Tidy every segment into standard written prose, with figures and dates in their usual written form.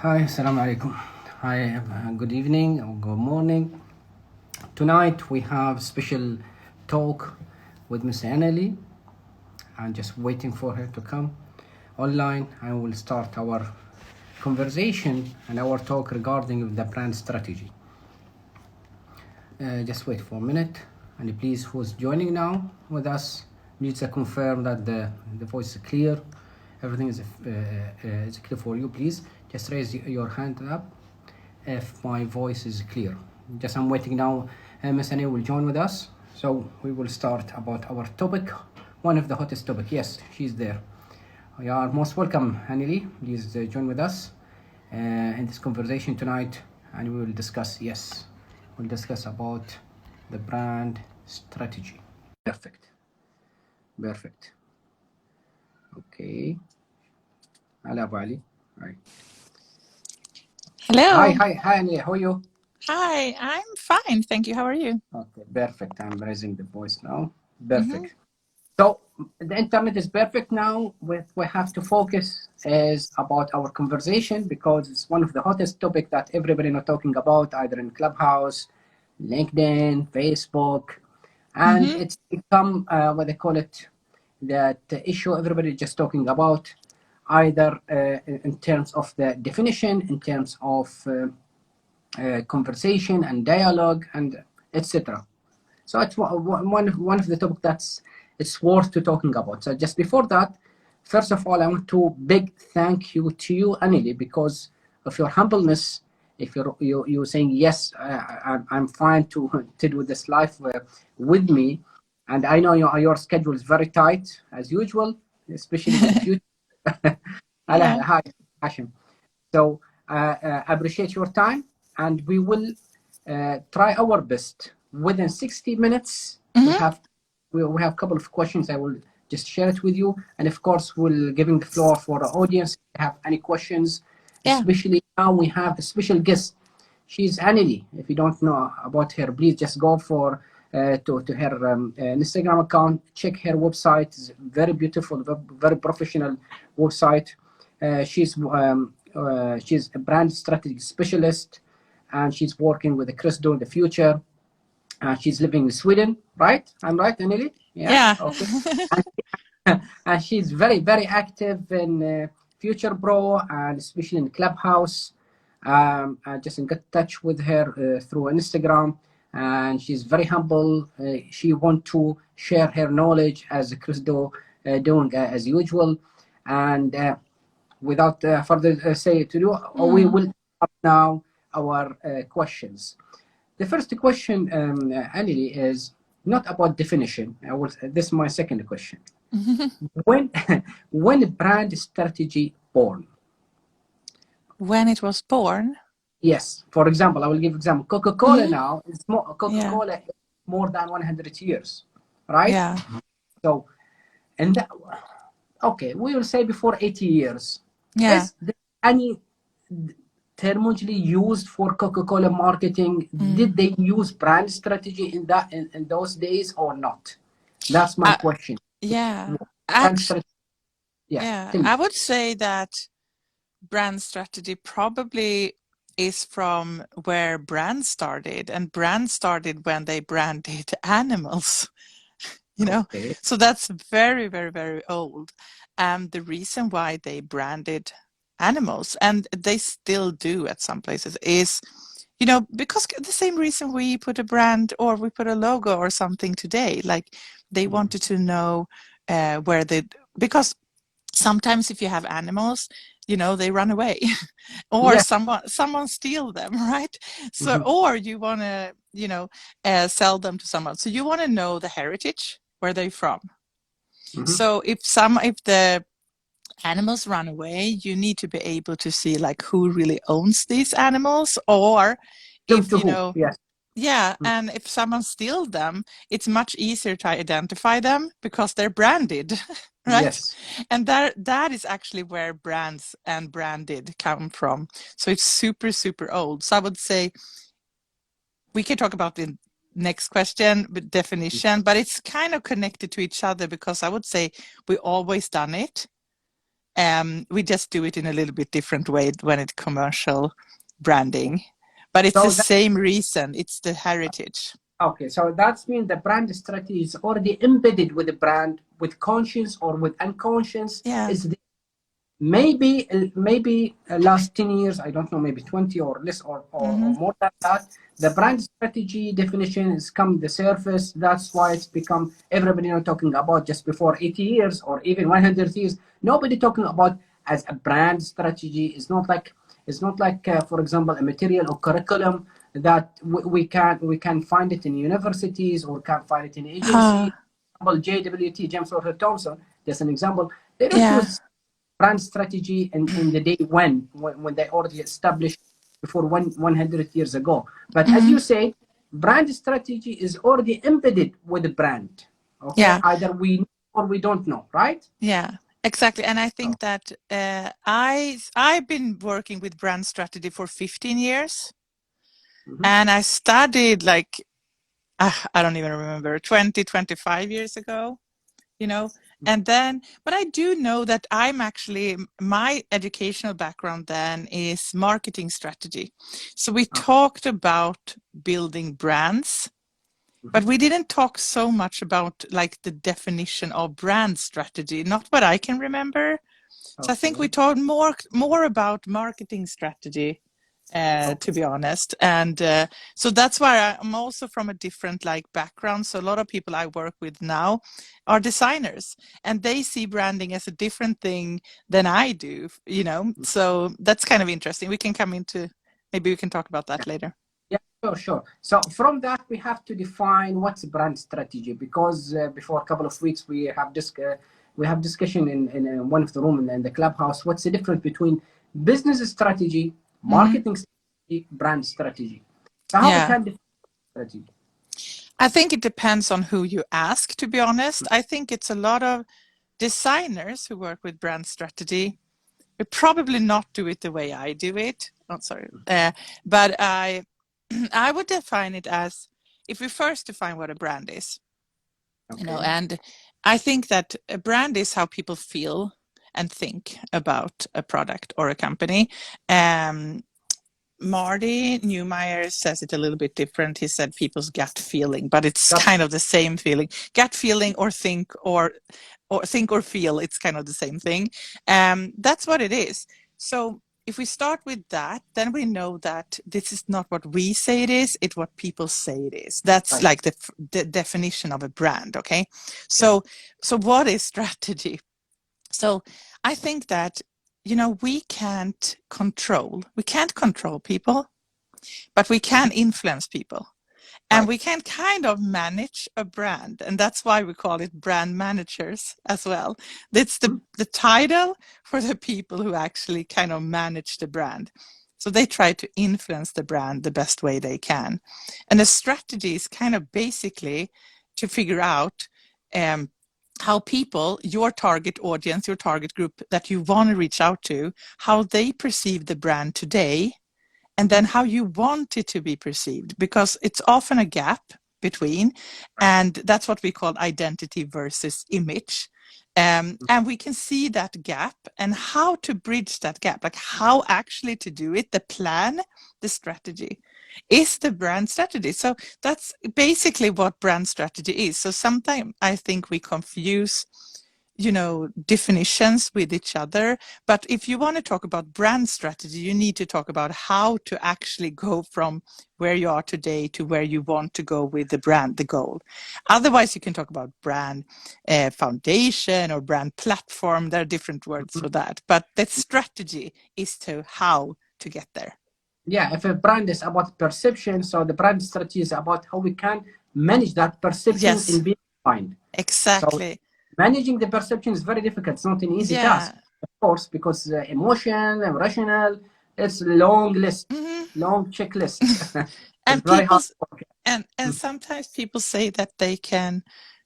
Hi, assalamu alaikum. Hi, good evening or good morning. Tonight we have special talk with Miss Anneli. I'm just waiting for her to come online. I will start our conversation and our talk regarding the brand strategy. Just wait for a minute. And please, who's joining now with us, please confirm that the voice is clear. Everything is clear for you. Please just raise your hand up if my voice is clear. Just I'm waiting now. Ms. Annie will join with us. So we will start about our topic, one of the hottest topic. Yes, she's there. You are most welcome, Anneli. Please join with us in this conversation tonight, and we will discuss. Yes, we'll discuss about the brand strategy. Perfect. Okay. Hello, Ali. Right. Hello. Hi, Anneli. How are you? Hi, I'm fine. Thank you. How are you? Okay, perfect. I'm raising the voice now. Perfect. So the internet is perfect now. We have to focus is about our conversation because it's one of the hottest topic that everybody not talking about either in Clubhouse, LinkedIn, Facebook, and it's become what they call it, that issue everybody just talking about, either in terms of the definition, in terms of conversation and dialogue, and etc. So it's one of the topics that's it's worth to talking about. So just before that, first of all, I want to big thank you to you, Anneli, because of your humbleness. If you're saying yes, I'm fine to do this live with me, and I know your schedule is very tight as usual, especially with the future. Hi, Hashim. So I appreciate your time, and we will try our best within 60 minutes. We have a couple of questions. I will just share it with you, and of course, we'll giving the floor for the audience. If you have any questions, especially now we have the special guest. She's Anneli. If you don't know about her, please just go for to her Instagram account. Check her website. It's very beautiful, very professional website. She's a brand strategy specialist, and she's working with the Cristo in the future. She's living in Sweden, right? I'm right, Anneli? Yeah. Okay. And she's very, very active in Future Pro and especially in Clubhouse. I just got touch with her through Instagram, and she's very humble. She want to share her knowledge as Cristo doing as usual. And without further say to do, we will have now our questions. The first question, Anneli, is not about definition. This is my second question. When brand strategy born? When it was born? Yes. For example, I will give example. Coca-Cola now is more. Coca-Cola is more than 100 years, right? Yeah. So, and that, okay, we will say before 80 years. Yeah. Is there any terminology used for Coca-Cola marketing? Did they use brand strategy in those days or not? That's my question. Yeah. Yeah. I would say that brand strategy probably is from where brand started, and brand started when they branded animals. Okay. So that's very, very, very old. And the reason why they branded animals, and they still do at some places, is because the same reason we put a brand or we put a logo or something today, like they wanted to know because sometimes if you have animals, they run away or someone steal them, right? So or you want to sell them to someone, so you want to know the heritage, where they're from. So if the animals run away, you need to be able to see like who really owns these animals, or if and if someone steals them, it's much easier to identify them because they're branded. Right? Yes. And that is actually where brands and branded come from. So it's super, super old. So I would say we can talk about the next question, but definition, but it's kind of connected to each other, because I would say we always done it. We just do it in a little bit different way when it's commercial branding, but it's So the same reason. It's the heritage. okay, so that means the brand strategy is already embedded with the brand, with conscious or with unconscious. Yeah. Is maybe last 10 years, I don't know, maybe 20 or less or more than that, the brand strategy definition has come the surface. That's why it's become everybody talking about just before 80 years or even 100 years. Nobody talking about as a brand strategy. It's not like for example, a material or curriculum that we can find it in universities or can find it in agencies. For example, JWT, James Walter Thompson, just an example. They don't Yeah. use brand strategy in the day when they already established before 100 years ago. But as you say, brand strategy is already embedded with the brand. Okay, Yeah. either we know or we don't know, right? Yeah, exactly. And I think that I've been working with brand strategy for 15 years, and I studied like I don't even remember 20, 25 years ago, you know. And then, but I do know that I'm actually, my educational background then is marketing strategy. So we talked about building brands, but we didn't talk so much about like the definition of brand strategy, not what I can remember. So I think we talked more about marketing strategy, to be honest. And so that's why I'm also from a different like background. So a lot of people I work with now are designers, and they see branding as a different thing than I do, you know. So that's kind of interesting. We can come into, maybe we can talk about that later. Yeah, sure. So from that, we have to define what's brand strategy, because before a couple of weeks we have discussion in one of the room in the clubhouse. What's the difference between business strategy, marketing strategy, brand strategy? So how we Yeah. can define strategy? I think it depends on who you ask, to be honest. I think it's a lot of designers who work with brand strategy. We probably not do it the way I do it. Oh, sorry. But I would define it as, if we first define what a brand is, you know, and I think that a brand is how people feel and think about a product or a company. Marty Newmeyer says it a little bit different. He said people's gut feeling, but it's kind of the same feeling. Gut feeling or think or think or feel, it's kind of the same thing. That's what it is. So if we start with that, then we know that this is not what we say it is, it's what people say it is. That's like the definition of a brand, okay? So what is strategy? So I think that, you know, we can't control people, but we can influence people. And we can kind of manage a brand. And that's why we call it brand managers as well. That's the title for the people who actually kind of manage the brand. So they try to influence the brand the best way they can. And the strategy is kind of basically to figure out how people, your target audience, your target group that you want to reach out to, how they perceive the brand today, and then how you want it to be perceived, because it's often a gap between, and that's what we call identity versus image. And we can see that gap and how to bridge that gap, like how actually to do it, the plan, the strategy is the brand strategy. So that's basically what brand strategy is. So sometimes I think we confuse, you know, definitions with each other. But if you want to talk about brand strategy, you need to talk about how to actually go from where you are today to where you want to go with the brand, the goal. Otherwise, you can talk about brand foundation or brand platform. There are different words for that. But the strategy is to how to get there. Yeah, if a brand is about perception, so the brand strategy is about how we can manage that perception in being defined. Exactly. So managing the perception is very difficult. It's not an easy task, of course, because emotion, rational, it's a long list, long checklist. And very people, hard. and sometimes people say that they can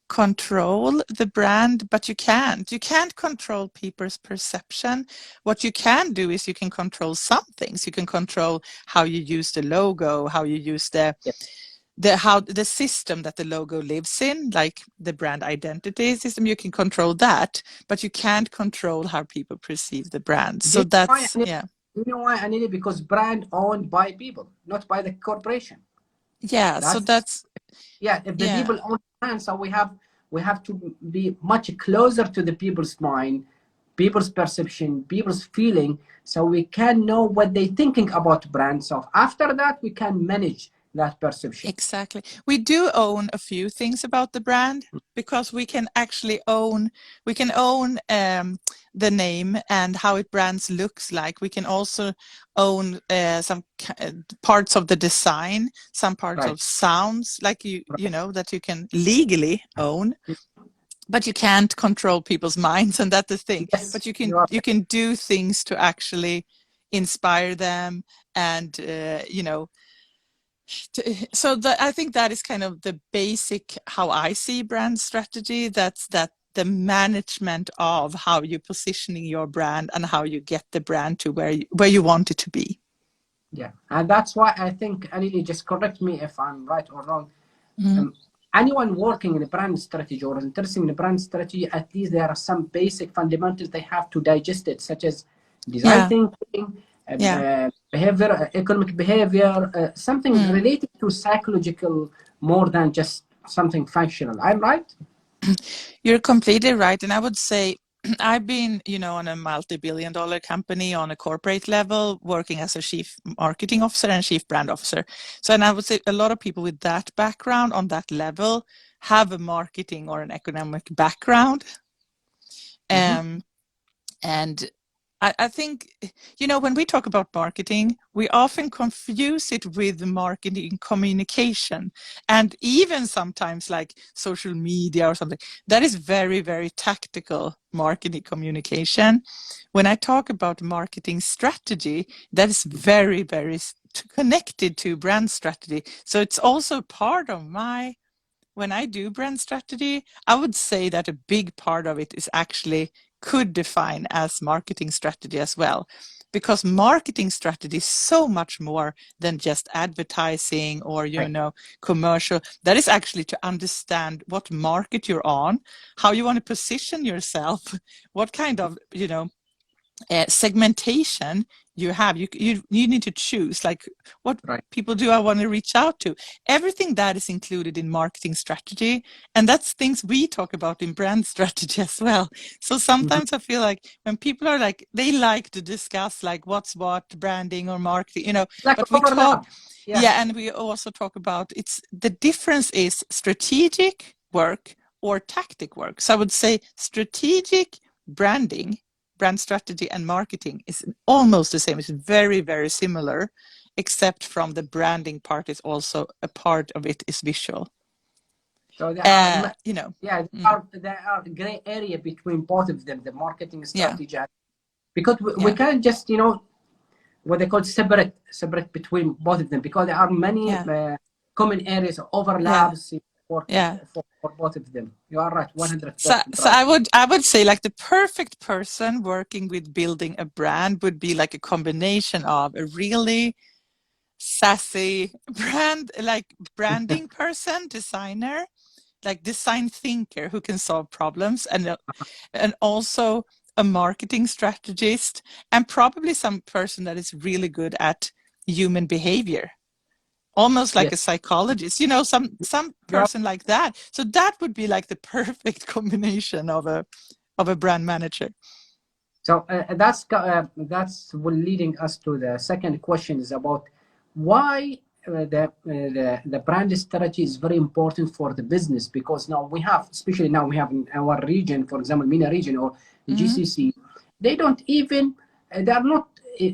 control the brand, but you can't. You can't control people's perception. What you can do is you can control some things. You can control how you use the logo, how you use the the system that the logo lives in, like the brand identity system, you can control that, but you can't control how people perceive the brand. So that's, yeah. You know why, Anneli? Because brand owned by people, not by the corporation. Yeah, so that's, yeah, if the yeah, people own brand, so we have to be much closer to the people's mind, people's perception, people's feeling, so we can know what they're thinking about brand. So after that, we can manage that perception. exactly. We do own a few things about the brand, because we can actually own, the name and how it brands looks like. We can also own some parts of the design, some parts Right. of sounds, like you know, that you can legally own. But you can't control people's minds, and that's the thing. Yes, but you can do things to actually inspire them, and so I think that is kind of the basic how I see brand strategy. That's the management of how you're positioning your brand and how you get the brand to where you want it to be. Yeah, and that's why I think, Anneli, just correct me if I'm right or wrong. Mm-hmm. Anyone working in a brand strategy or interested in a brand strategy, at least there are some basic fundamentals they have to digest it, such as design thinking, behavior, economic behavior, something related to psychological more than just something functional. I'm right? You're completely right. And I would say I've been, on a multi-billion-dollar company on a corporate level, working as a chief marketing officer and chief brand officer. So, and I would say a lot of people with that background on that level have a marketing or an economic background. And I think, when we talk about marketing, we often confuse it with marketing communication, and even sometimes like social media or something. That is very, very tactical marketing communication. When I talk about marketing strategy, that is very, very connected to brand strategy. So it's also part of when I do brand strategy, I would say that a big part of it is actually could define as marketing strategy as well, because marketing strategy is so much more than just advertising or commercial. That is actually to understand what market you're on, how you want to position yourself, what kind of segmentation you have. You need to choose, like, what people do I want to reach out to. Everything that is included in marketing strategy, and that's things we talk about in brand strategy as well. So sometimes I feel like when people are like, they like to discuss like what's what, branding or marketing, like but we talk, and we also talk about the difference is strategic work or tactic work. So I would say strategic brand strategy and marketing is almost the same. It's very, very similar, except from the branding part is also a part of it is visual. So there are, there are gray area between both of them, the marketing strategy, because we can't just, what they call separate between both of them, because there are many common areas, overlaps for both of them. You are right, 100%. So I would say like the perfect person working with building a brand would be like a combination of a really sassy branding person, designer, like design thinker who can solve problems, and also a marketing strategist, and probably some person that is really good at human behavior, almost like a psychologist, some person like that. So that would be like the perfect combination of a brand manager. So that's leading us to the second question, is about why the brand strategy is very important for the business, because now we have, especially now we have in our region, for example, MENA region or the GCC, they don't even, they are not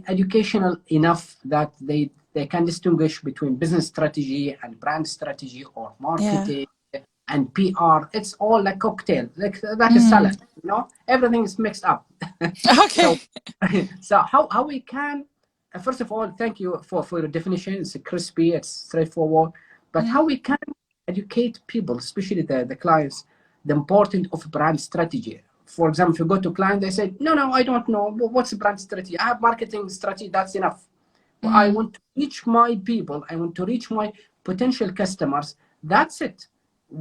educational enough that they can distinguish between business strategy and brand strategy or marketing and PR. It's all like cocktail, like a salad, everything is mixed up. Okay. So how we can, first of all, thank you for your definition. It's crispy, it's straightforward. But how we can educate people, especially the clients, the importance of brand strategy. For example, if you go to client, they say, no, I don't know. What's a brand strategy? I have marketing strategy, that's enough. I want to reach my people. I want to reach my potential customers. That's it.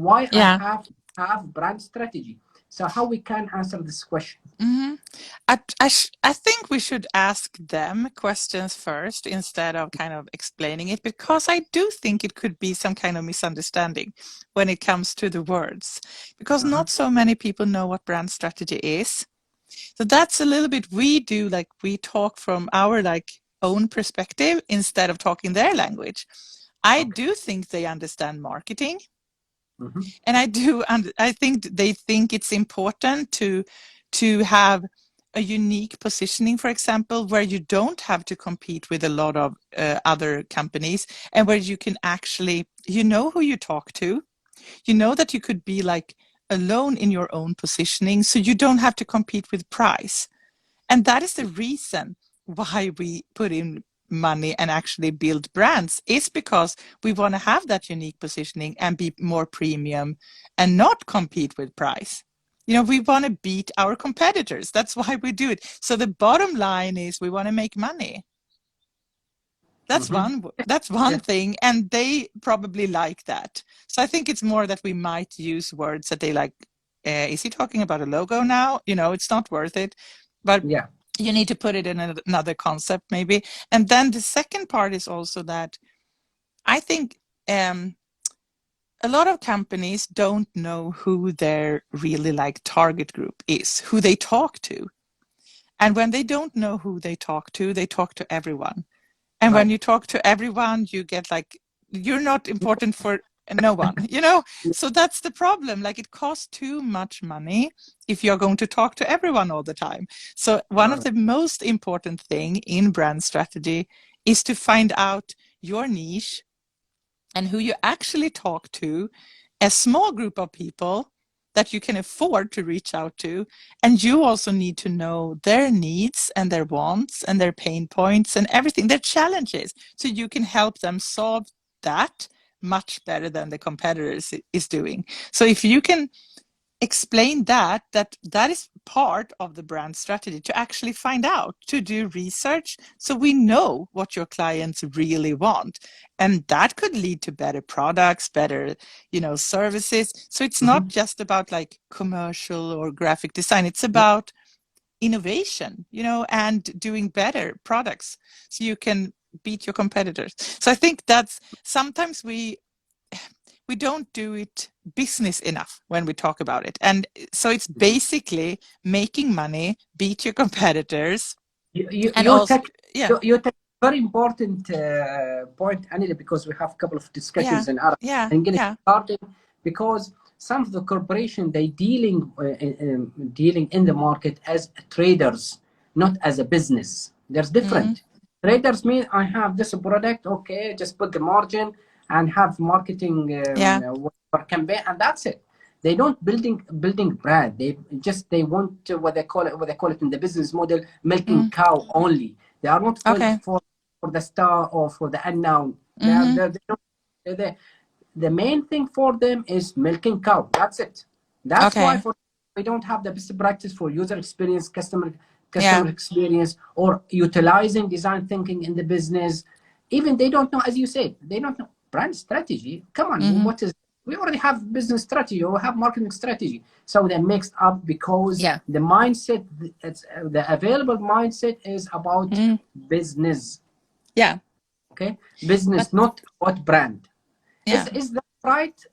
Why I Yeah. have brand strategy. So how we can answer this question? Mm-hmm. I think we should ask them questions first instead of kind of explaining it, because I do think it could be some kind of misunderstanding when it comes to the words, because Uh-huh. not so many people know what brand strategy is. So that's a little bit we do, like we talk from our like own perspective instead of talking their language. I Okay. do think they understand marketing, Mm-hmm. and I think they think it's important to have a unique positioning, for example, where you don't have to compete with a lot of other companies, and where you can actually, you know, who you talk to, you know, that you could be like alone in your own positioning, so you don't have to compete with price. And that is the reason why we put in money and actually build brands, is because we want to have that unique positioning and be more premium and not compete with price. You know, we want to beat our competitors. That's why we do it. So the bottom line is we want to make money. That's Mm-hmm. one Yeah. thing, and they probably like that. So I think it's more that we might use words that they like. Is he talking about a logo now? You know, it's not worth it. But Yeah. you need to put it in another concept maybe. And then the second part is also that I think a lot of companies don't know who their really like target group is, who they talk to. And when they don't know who they talk to everyone. And when Right. you talk to everyone, you get like, you're not important for no one, you know? So that's the problem. Like, it costs too much money if you're going to talk to everyone all the time. So one of Right. the most important thing in brand strategy is to find out your niche and who you actually talk to, a small group of people that you can afford to reach out to. And you also need to know their needs and their wants and their pain points and everything, their challenges, so you can help them solve that much better than the competitors is doing. So if you can explain that is part of the brand strategy, to actually find out, to do research, so we know what your clients really want, and that could lead to better products, better, you know, services. So it's not Mm-hmm. just about like commercial or graphic design, it's Yeah. about innovation, you know, and doing better products so you can beat your competitors. So I think that's sometimes we don't do it business enough when we talk about it. And so it's basically making money, beat your competitors, and You also, take yeah, you take very important point, Anila, because we have a couple of yeah, discussions in Arab. yeah, I'm getting yeah, started because some of the corporation they dealing in the market as traders, not as a business. There's mm, different. Traders mean I have this product, okay, just put the margin and have marketing yeah, campaign, and that's it. They don't building brand. They want what they call it in the business model, milking mm, cow only. They are not built okay, for the star or for the unknown. mm-hmm, They don't, the main thing for them is milking cow. That's it. That's why okay, for we don't have the best practice for user experience, yeah, customer experience, or utilizing design thinking in the business. Even they don't know, as you said, they don't know brand strategy. Come on, mm-hmm, what is? We already have business strategy or have marketing strategy. So they're mixed up because yeah, the mindset, the available mindset is about mm, business. yeah, Okay, but business, not about brand. yeah, Is that right?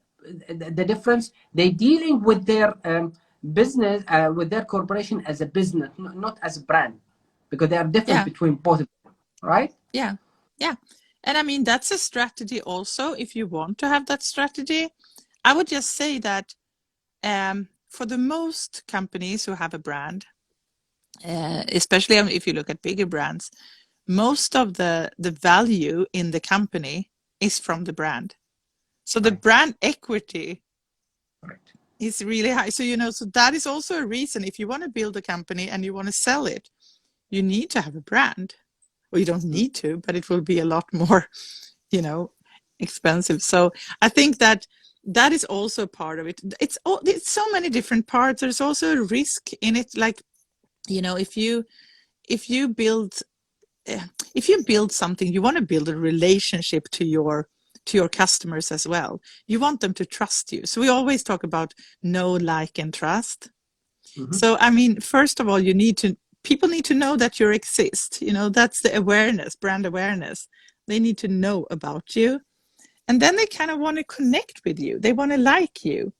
The difference they dealing with their business with their corporation as a business, not as a brand, because they are different yeah, between both of them, right? yeah, yeah. And I mean, that's a strategy also. If you want to have that strategy, I would just say that for the most companies who have a brand, especially if you look at bigger brands, most of the value in the company is from the brand. So the Right. brand equity Correct. is really high. So, you know, so that is also a reason, if you want to build a company and you want to sell it, you need to have a brand. Well, you don't need to, but it will be a lot more, you know, expensive. So I think that that is also part of it. It's so many different parts. There's also a risk in it. Like, you know, if you build if you build something, you want to build a relationship to your to your customers as well. You want them to trust you. So we always talk about know, like, and trust. So, I mean, first of all, people need to know that you exist. You know, that's the awareness, brand awareness. They need to know about you. And then they kind of want to connect with you. They want to like you.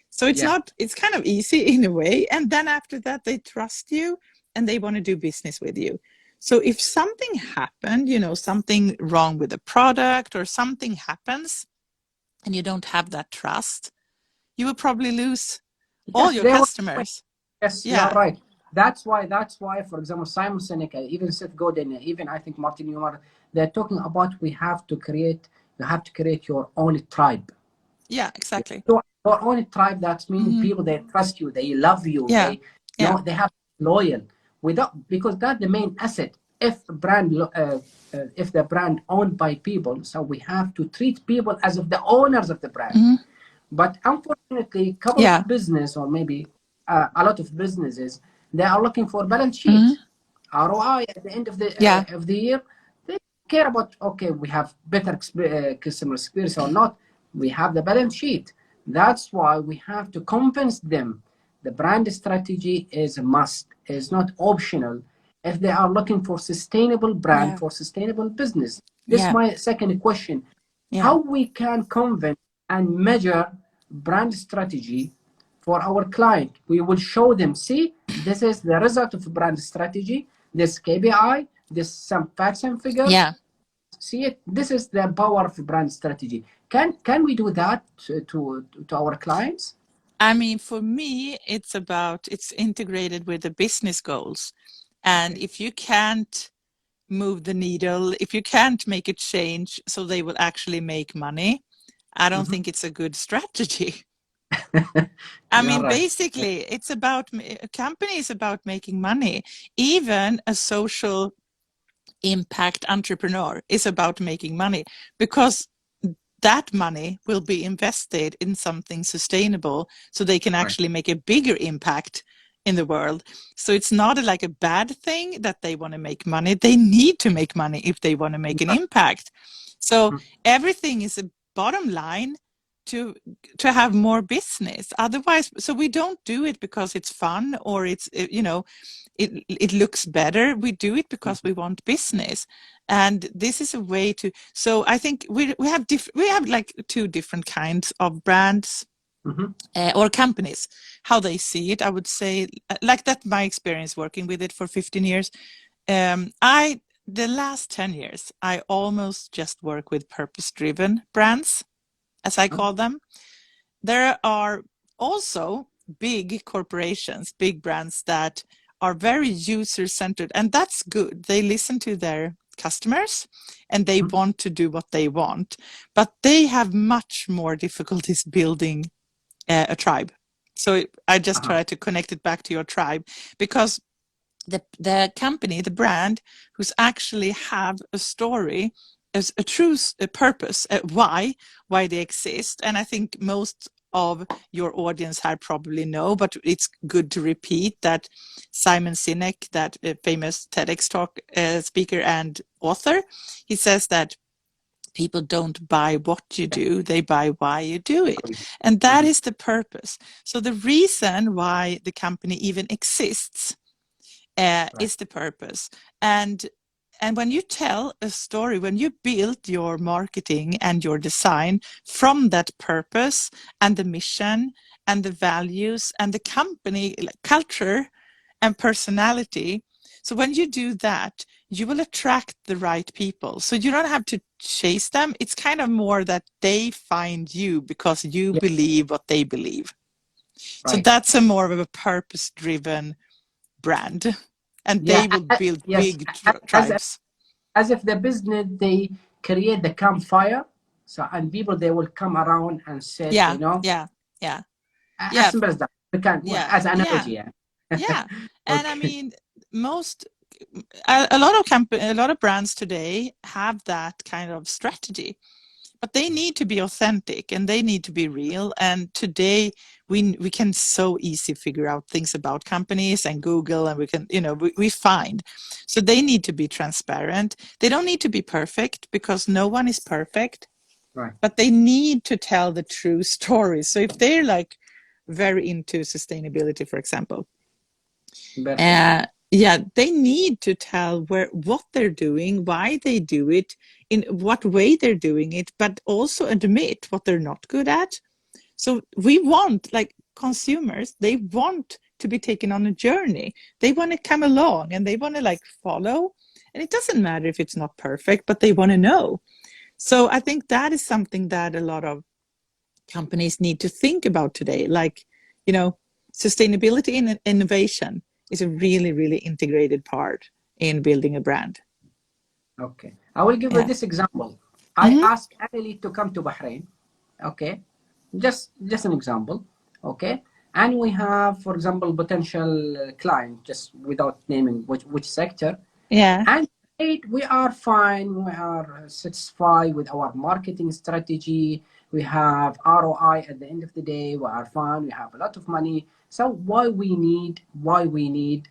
So it's kind of easy in a way. And then after that, they trust you and they want to do business with you. So if something happened, you know, something wrong with the product or something happens and you don't have that trust, you will probably lose all your customers. Yes, you're right. That's why, for example, Simon Sinek, even Seth Godin, even I think Martin Neumann, they're talking about you have to create your own tribe. Yeah, exactly. Your own tribe, that means people, they trust you, they love you, they have loyal. Because that's the main asset. If the brand owned by people, so we have to treat people as of the owners of the brand. But unfortunately, a couple of business, or maybe a lot of businesses, they are looking for balance sheet, ROI at the end of the year. They care about, okay, we have better customer experience or not. We have the balance sheet. That's why we have to convince them the brand strategy is a must, is not optional. If they are looking for sustainable brand, for sustainable business. This is my second question. How we can convince and measure brand strategy for our client? We will show them, see, this is the result of brand strategy, this KPI, this some facts and figures. See it. This is the power of brand strategy. Can we do that to our clients? I mean, for me, it's integrated with the business goals. And if you can't move the needle, if you can't make a change so they will actually make money, I don't think it's a good strategy. I mean, basically, it's about a company is about making money. Even a social impact entrepreneur is about making money, because that money will be invested in something sustainable so they can actually make a bigger impact in the world. So it's not like a bad thing that they want to make money. They need to make money if they want to make an impact. So everything is a bottom line to have more business. Otherwise, so we don't do it because it's fun or it's, you know, it looks better. We do it because we want business. And this is a way to, so I think we have like two different kinds of brands or companies, how they see it. I would say like that, my experience working with it for 15 years. The last 10 years, I almost just work with purpose-driven brands, as I call them. There are also big corporations, big brands that are very user-centered, and that's good. They listen to their customers and they want to do what they want, but they have much more difficulties building a tribe. So I just try to connect it back to your tribe, because the company, the brand, who's actually have a story, as a true purpose, why they exist. And I think most of your audience here probably know, but it's good to repeat that Simon Sinek, that famous TEDx talk speaker and author, he says that people don't buy what you do, they buy why you do it. And that is the purpose. So the reason why the company even exists is the purpose. And when you tell a story, when you build your marketing and your design from that purpose and the mission and the values and the company culture and personality, so when you do that, you will attract the right people. So you don't have to chase them. It's kind of more that they find you because you believe what they believe. So that's more of a purpose-driven brand. And they will build big tribes. As if the business, they create the campfire, so and people, they will come around and sit, you know. As simple as that. We can, as an analogy. And I mean, a lot of brands today have that kind of strategy, but they need to be authentic and they need to be real. And today we can so easy figure out things about companies and Google, and we can, you know, we find. So they need to be transparent. They don't need to be perfect, because no one is perfect. Right. but they need to tell the true story. So if they're like very into sustainability, for example, Perfect. yeah, they need to tell what they're doing, why they do it, in what way they're doing it, but also admit what they're not good at. So we want, like consumers, they want to be taken on a journey. They want to come along and they want to like follow. And it doesn't matter if it's not perfect, but they want to know. So I think that is something that a lot of companies need to think about today. Like, you know, sustainability and innovation is a really, really integrated part in building a brand. Okay. I will give you Yeah. this example. I Mm-hmm. asked Anneli to come to Bahrain. Okay. Just an example. Okay. And we have, for example, potential client, just without naming which sector. Yeah. And we are fine. We are satisfied with our marketing strategy. We have ROI at the end of the day. We are fine. We have a lot of money. So why we need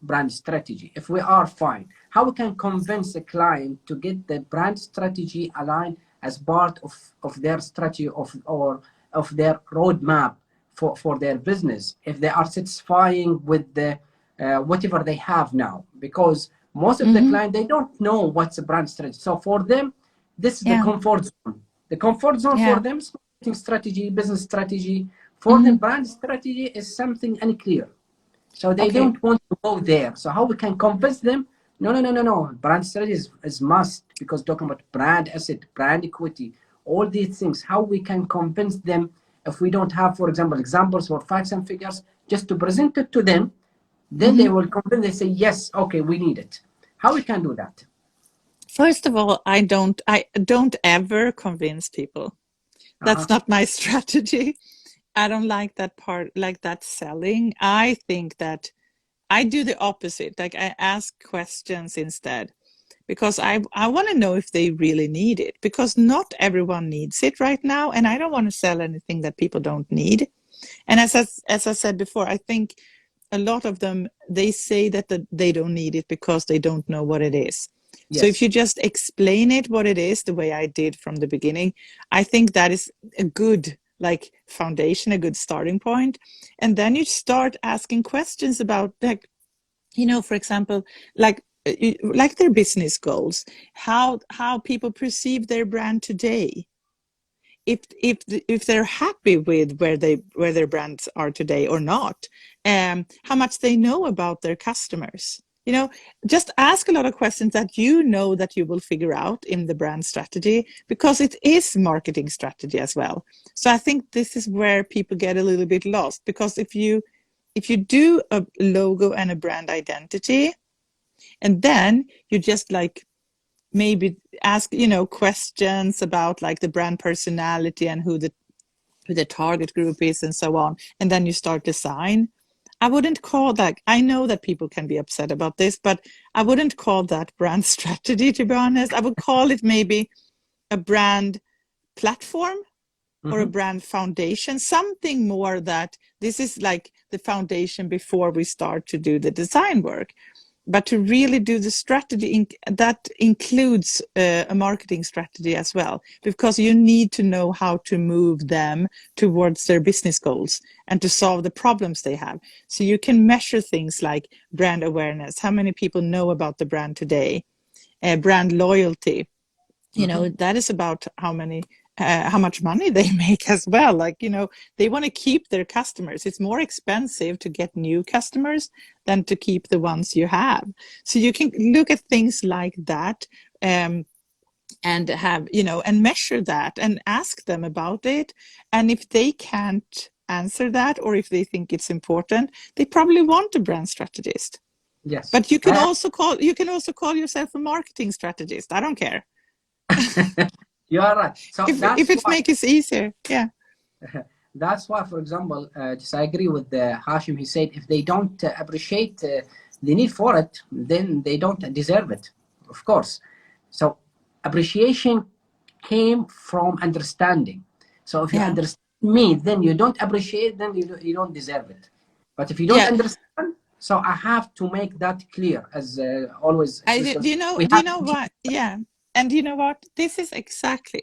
brand strategy if we are fine? How we can convince a client to get the brand strategy aligned as part of their strategy or of their roadmap for their business if they are satisfying with the whatever they have now? Because most of the Mm-hmm. client, they don't know what's a brand strategy. So for them, this is the Yeah. comfort zone. The comfort zone for Yeah. them is marketing strategy, business strategy. For Mm-hmm. them, brand strategy is something unclear. So they Okay. don't want to go there. So how we can convince them? No, no, no, no, no. Brand strategy is must, because talking about brand asset, brand equity, all these things. How we can convince them if we don't have, for example, examples or facts and figures, just to present it to them, then Mm-hmm. they will convince. They say yes, okay, we need it. How we can do that? First of all, I don't ever convince people. That's Uh-huh. not my strategy. I don't like that part, like that selling. I think that I do the opposite. Like I ask questions instead because I want to know if they really need it, because not everyone needs it right now, and I don't want to sell anything that people don't need. And as I said before, I think a lot of them, they say that they don't need it because they don't know what it is. So if Yes. you just explain it what it is the way I did from the beginning, I think that is a good like foundation, a good starting point. And then you start asking questions about, like, for example, like like their business goals, how people perceive their brand today, if they're happy with where their brands are today or not, how much they know about their customers. Just ask a lot of questions that that you will figure out in the brand strategy, because it is marketing strategy as well. So I think this is where people get a little bit lost, because if you do a logo and a brand identity, and then you just like maybe ask questions about like the brand personality and who the target group is and so on, and then you start design. I wouldn't call that, I know that people can be upset about this, but I wouldn't call that brand strategy, to be honest. I would call it maybe a brand platform or a Mm-hmm. brand foundation, something more that this is like the foundation before we start to do the design work. But to really do the strategy, that includes a marketing strategy as well, because you need to know how to move them towards their business goals and to solve the problems they have. So you can measure things like brand awareness, how many people know about the brand today, brand loyalty. Mm-hmm. That is about how much money they make as well. Like, they want to keep their customers. It's more expensive to get new customers than to keep the ones you have. So you can look at things like that, and have, and measure that and ask them about it. And if they can't answer that, or if they think it's important, they probably want a brand strategist. Yes. But you can also call yourself a marketing strategist. I don't care. You are right. So If it makes it easier, yeah. that's why, for example, just I agree with Hashim. He said if they don't appreciate the need for it, then they don't deserve it, of course. So appreciation came from understanding. So if you Yeah, understand me, then you don't appreciate, then you don't deserve it. But if you don't yeah. understand, so I have to make that clear. As always, I sisters, do you know we do you have know to teach. what? Yeah. And you know what? This is exactly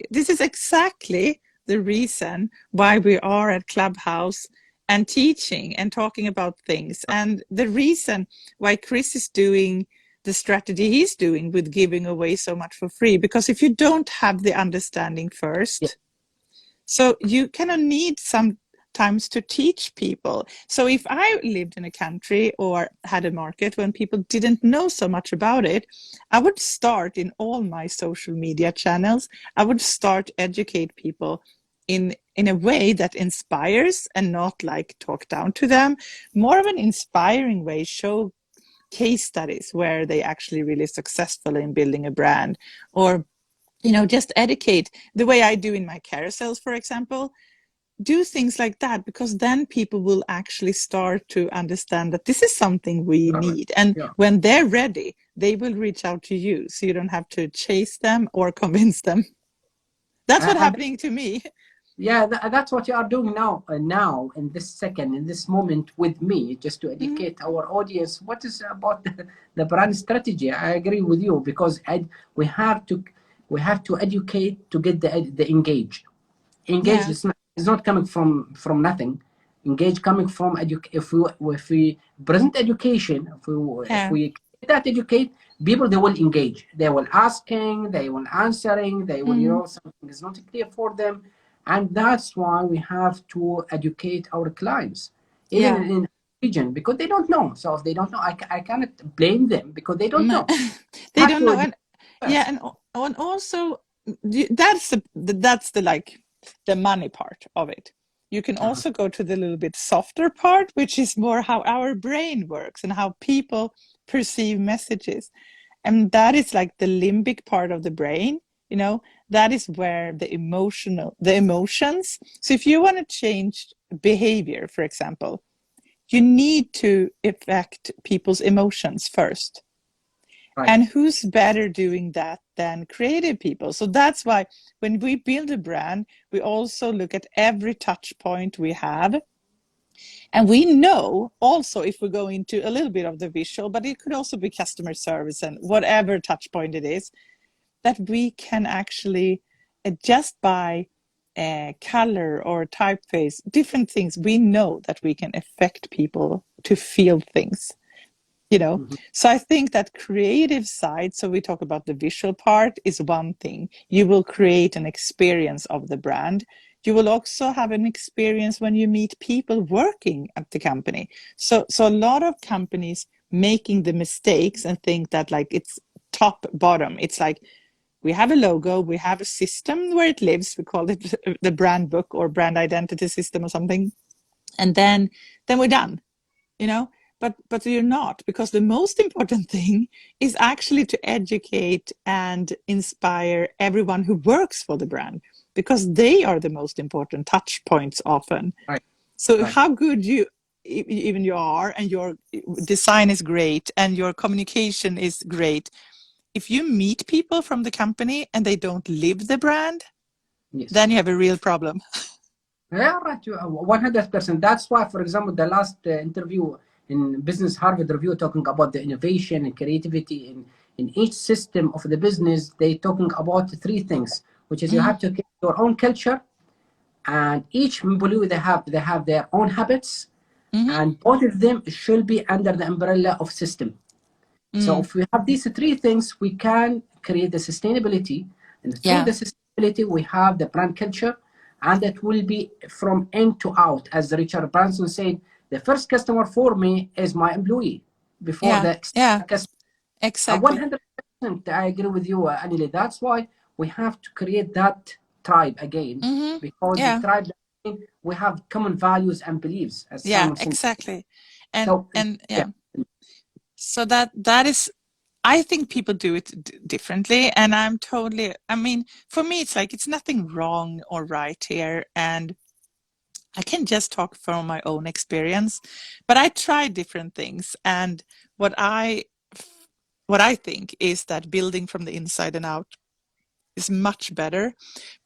the reason why we are at Clubhouse and teaching and talking about things. And the reason why Chris is doing the strategy he's doing with giving away so much for free. Because if you don't have the understanding first, so you kind of need sometimes to teach people. So if I lived in a country or had a market when people didn't know so much about it, I would start in all my social media channels. I would start educate people in a way that inspires and not like talk down to them. More of an inspiring way, show case studies where they actually really successful in building a brand, or just educate the way I do in my carousels, for example. Do things like that, because then people will actually start to understand that this is something we need. And when they're ready, they will reach out to you. So you don't have to chase them or convince them. That's what's happening to me. Yeah, that's what you are doing now. Now, in this second, in this moment, with me, just to educate our audience, what is about the brand strategy. I agree with you, because we have to educate to get the engage. Engage is not coming from nothing. Engage coming from if we present education, if we that educate people, they will engage. They will asking, they will answering, they will something is not clear for them. And that's why we have to educate our clients, even in region, because they don't know. So if they don't know, I cannot blame them, because they don't know. They don't know. And also that's the like the money part of it. You can also go to the little bit softer part, which is more how our brain works and how people perceive messages. And that is like the limbic part of the brain, that is where the emotions. So if you want to change behavior, for example, you need to affect people's emotions first. Right. And who's better doing that than creative people? So that's why when we build a brand, we also look at every touch point we have. And we know also, if we go into a little bit of the visual, but it could also be customer service and whatever touch point it is, that we can actually adjust by color or typeface, different things. We know that we can affect people to feel things. So I think that creative side, so we talk about the visual part, is one thing. You will create an experience of the brand. You will also have an experience when you meet people working at the company. So a lot of companies making the mistakes and think that like it's top bottom. It's like we have a logo, we have a system where it lives. We call it the brand book or brand identity system or something. And then we're done, But you're not, because the most important thing is actually to educate and inspire everyone who works for the brand, because they are the most important touch points often. Right. So how good you are, and your design is great and your communication is great, if you meet people from the company and they don't live the brand, then you have a real problem. Yeah, right. 100%. That's why, for example, the last interview in Business Harvard Review talking about the innovation and creativity in each system of the business, they talking about three things, which is you have to create your own culture, and each employee they have their own habits, and both of them should be under the umbrella of system. So if we have these three things, we can create the sustainability, and through the sustainability, we have the brand culture, and it will be from in to out. As Richard Branson said, the first customer for me is my employee before the customer. Exactly. 100%, I agree with you, Anneli. That's why we have to create that tribe again, because the tribe, we have common values and beliefs. As exactly. So that is, I think people do it differently, and for me, it's like, it's nothing wrong or right here. And I can just talk from my own experience, but I tried different things. And what I think is that building from the inside and out is much better,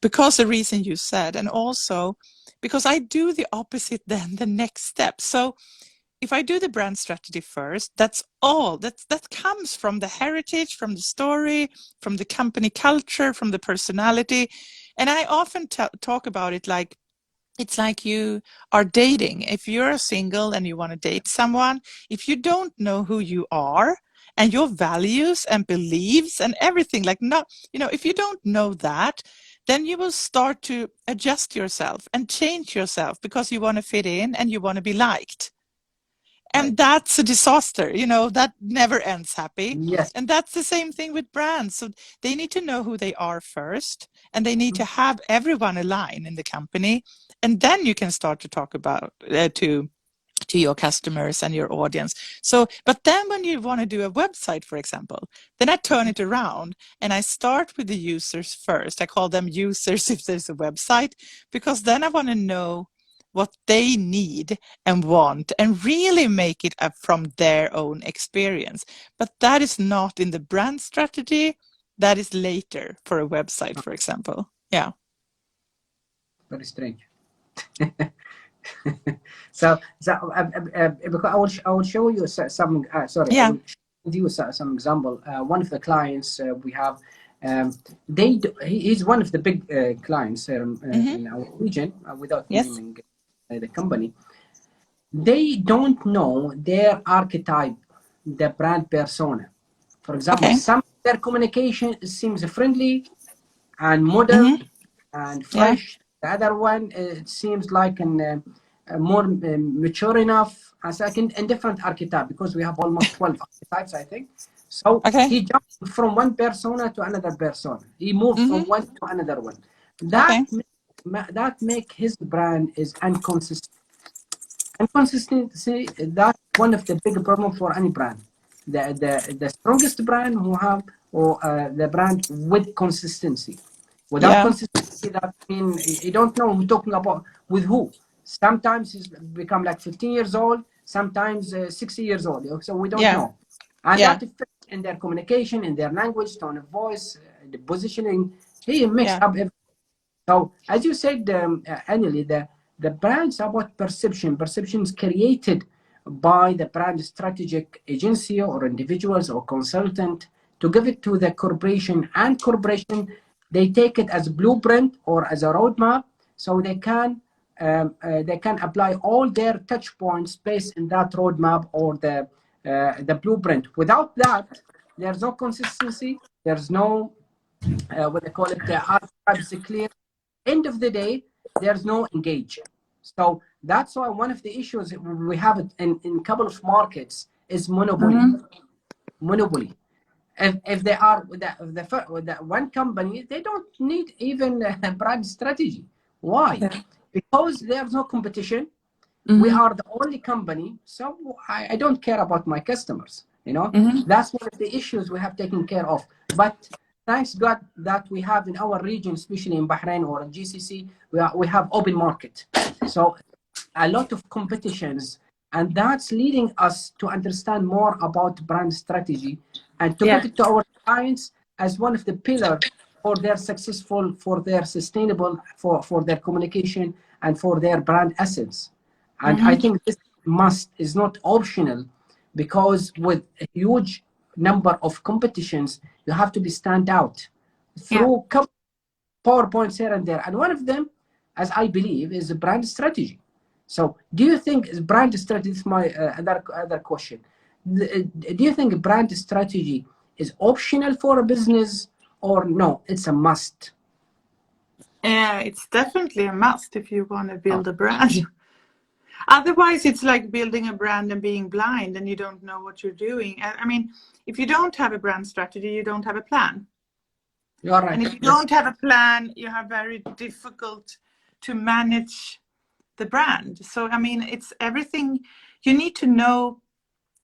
because the reason you said, and also because I do the opposite then the next step. So if I do the brand strategy first, that's all. That comes from the heritage, from the story, from the company culture, from the personality. And I often talk about it like, it's like you are dating. If you're single and you want to date someone, if you don't know who you are and your values and beliefs and everything, like, not, if you don't know that, then you will start to adjust yourself and change yourself because you want to fit in and you want to be liked. And Right. that's a disaster, that never ends happy. Yes. And that's the same thing with brands. So they need to know who they are first, and they need to have everyone align in the company. And then you can start to talk about to your customers and your audience. So, but then when you want to do a website, for example, then I turn it around and I start with the users first. I call them users if there's a website, because then I want to know what they need and want and really make it up from their own experience. But that is not in the brand strategy. That is later for a website, for example. Yeah. Very strange. Because I will show you some. Sorry, I Yeah. will show you some example. One of the clients we have, he's one of the big clients in our region. Without Yes. naming the company, they don't know their archetype, the brand persona. For example, Okay. some of their communication seems friendly and modern Mm-hmm. and Yeah. fresh. The other one, it seems like more mature enough as like in different archetype, because we have almost 12 archetypes, I think. So Okay. he jumped from one persona to another persona. He moved from Mm-hmm. one to another one. Okay. That make his brand is inconsistent. Inconsistency, that's one of the big problem for any brand. The strongest brand who have, or the brand with consistency. Without Yeah. consistency, that means you don't know who talking about with who. Sometimes it's become like 15 years old, sometimes 60 years old. So we don't Yeah. know. And Yeah. that affects in their communication, in their language, tone of voice, the positioning. He mixed Yeah. up everything. So, as you said, Anneli, the brand's about perception. Perception is created by the brand strategic agency or individuals or consultant to give it to the corporation, and corporation, they take it as blueprint or as a roadmap, so they can apply all their touch points based in that roadmap or the blueprint. Without that, there's no consistency. There's no what they call it, archives clear. End of the day, there's no engage. So that's why one of the issues we have it in a couple of markets is monopoly. Mm-hmm. Monopoly. If they are the one company, they don't need even a brand strategy. Why? Yeah. Because there's no competition. We Mm-hmm. are the only company, so I don't care about my customers. Mm-hmm. That's one of the issues we have taken care of. But thanks God that we have in our region, especially in Bahrain or in GCC, we have open market. So a lot of competitions, and that's leading us to understand more about brand strategy and to give Yeah. it to our clients as one of the pillars for their successful, for their sustainable, for their communication and for their brand essence. And I Mm-hmm. think this must is not optional, because with a huge number of competitions, you have to be stand out Yeah. through PowerPoints here and there. And one of them, as I believe, is a brand strategy. So do you think brand strategy, this is my other question. Do you think brand strategy is optional for a business, or no, it's a must? Yeah, it's definitely a must if you want to Oh, build a brand. Otherwise, it's like building a brand and being blind and you don't know what you're doing. I mean, if you don't have a brand strategy, you don't have a plan. you are And right. if you Yes. don't have a plan, you have very difficult to manage the brand. So, I mean, it's everything. You need to know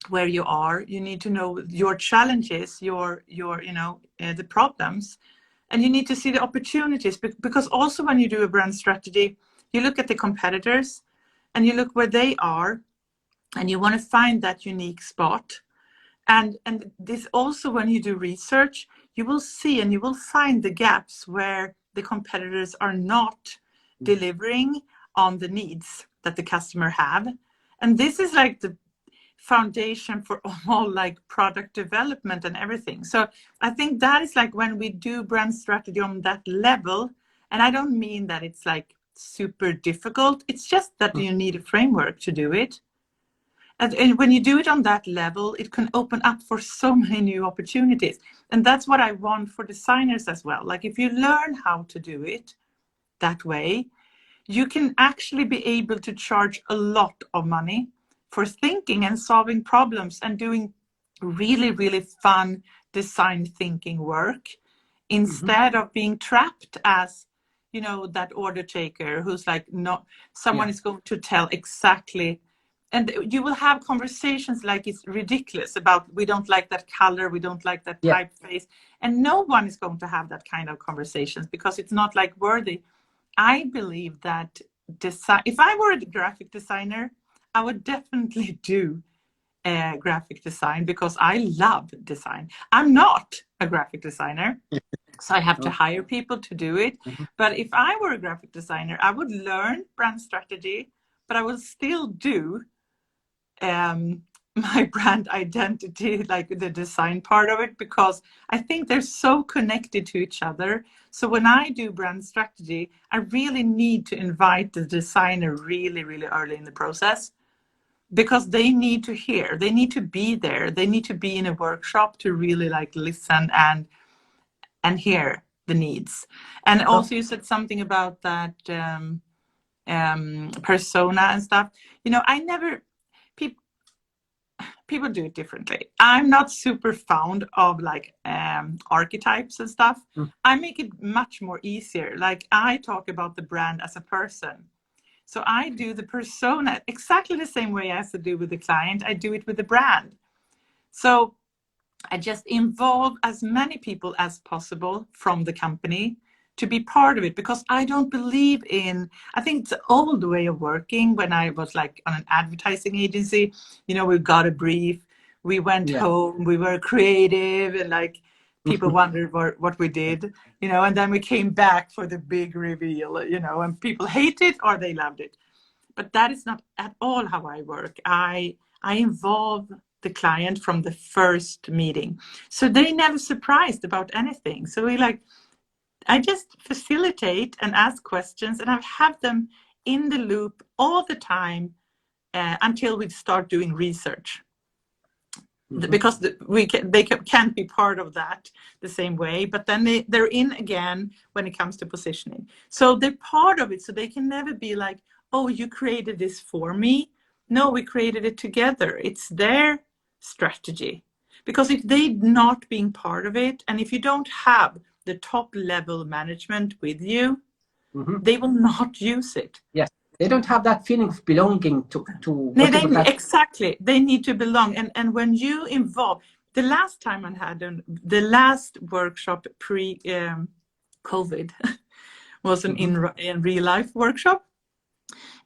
where you are. You need to know your challenges, your the problems, and you need to see the opportunities. Because also when you do a brand strategy, you look at the competitors and you look where they are, and you want to find that unique spot. And this also, when you do research, you will see and you will find the gaps where the competitors are not delivering on the needs that the customer have. And this is like the foundation for all like product development and everything. So I think that is like when we do brand strategy on that level, and I don't mean that it's like super difficult. It's just that you need a framework to do it. And when you do it on that level, it can open up for so many new opportunities. And that's what I want for designers as well. Like if you learn how to do it that way, you can actually be able to charge a lot of money for thinking and solving problems and doing really, really fun design thinking work instead of being trapped as, you know, that order taker who's like, not someone is going to tell exactly. And you will have conversations like it's ridiculous about, we don't like that color, we don't like that typeface. And no one is going to have that kind of conversations because it's not like worthy. I believe that if I were a graphic designer, I would definitely do graphic design because I love design. I'm not a graphic designer, so I have to hire people to do it. But if I were a graphic designer, I would learn brand strategy, but I would still do my brand identity, like the design part of it, because I think they're so connected to each other. So when I do brand strategy, I really need to invite the designer really, really early in the process, because they need to hear, they need to be there, they need to be in a workshop to really like listen and hear the needs. And also you said something about that persona and stuff. You know, people do it differently. I'm not super fond of like archetypes and stuff. I make it much more easier. Like I talk about the brand as a person. So I do the persona exactly the same way as I do with the client. I do it with the brand. So I just involve as many people as possible from the company to be part of it, because I don't believe in, I think it's the old way of working. When I was like on an advertising agency, you know, we got a brief, we went home, we were creative, and like people wondered what we did, you know, and then we came back for the big reveal, you know, and people hate it or they loved it. But that is not at all how I work. I involve the client from the first meeting, so they never surprised about anything. So I just facilitate and ask questions, and I have them in the loop all the time until we start doing research. Because they can't be part of that the same way, but then they're in again when it comes to positioning. So they're part of it, so they can never be like, oh, you created this for me. No, we created it together. It's their strategy. Because if they're not being part of it, and if you don't have the top level management with you, they will not use it. Yes, they don't have that feeling of belonging to exactly. They need to belong. And when you involve, the last time I had the last workshop pre-COVID was an in real life workshop,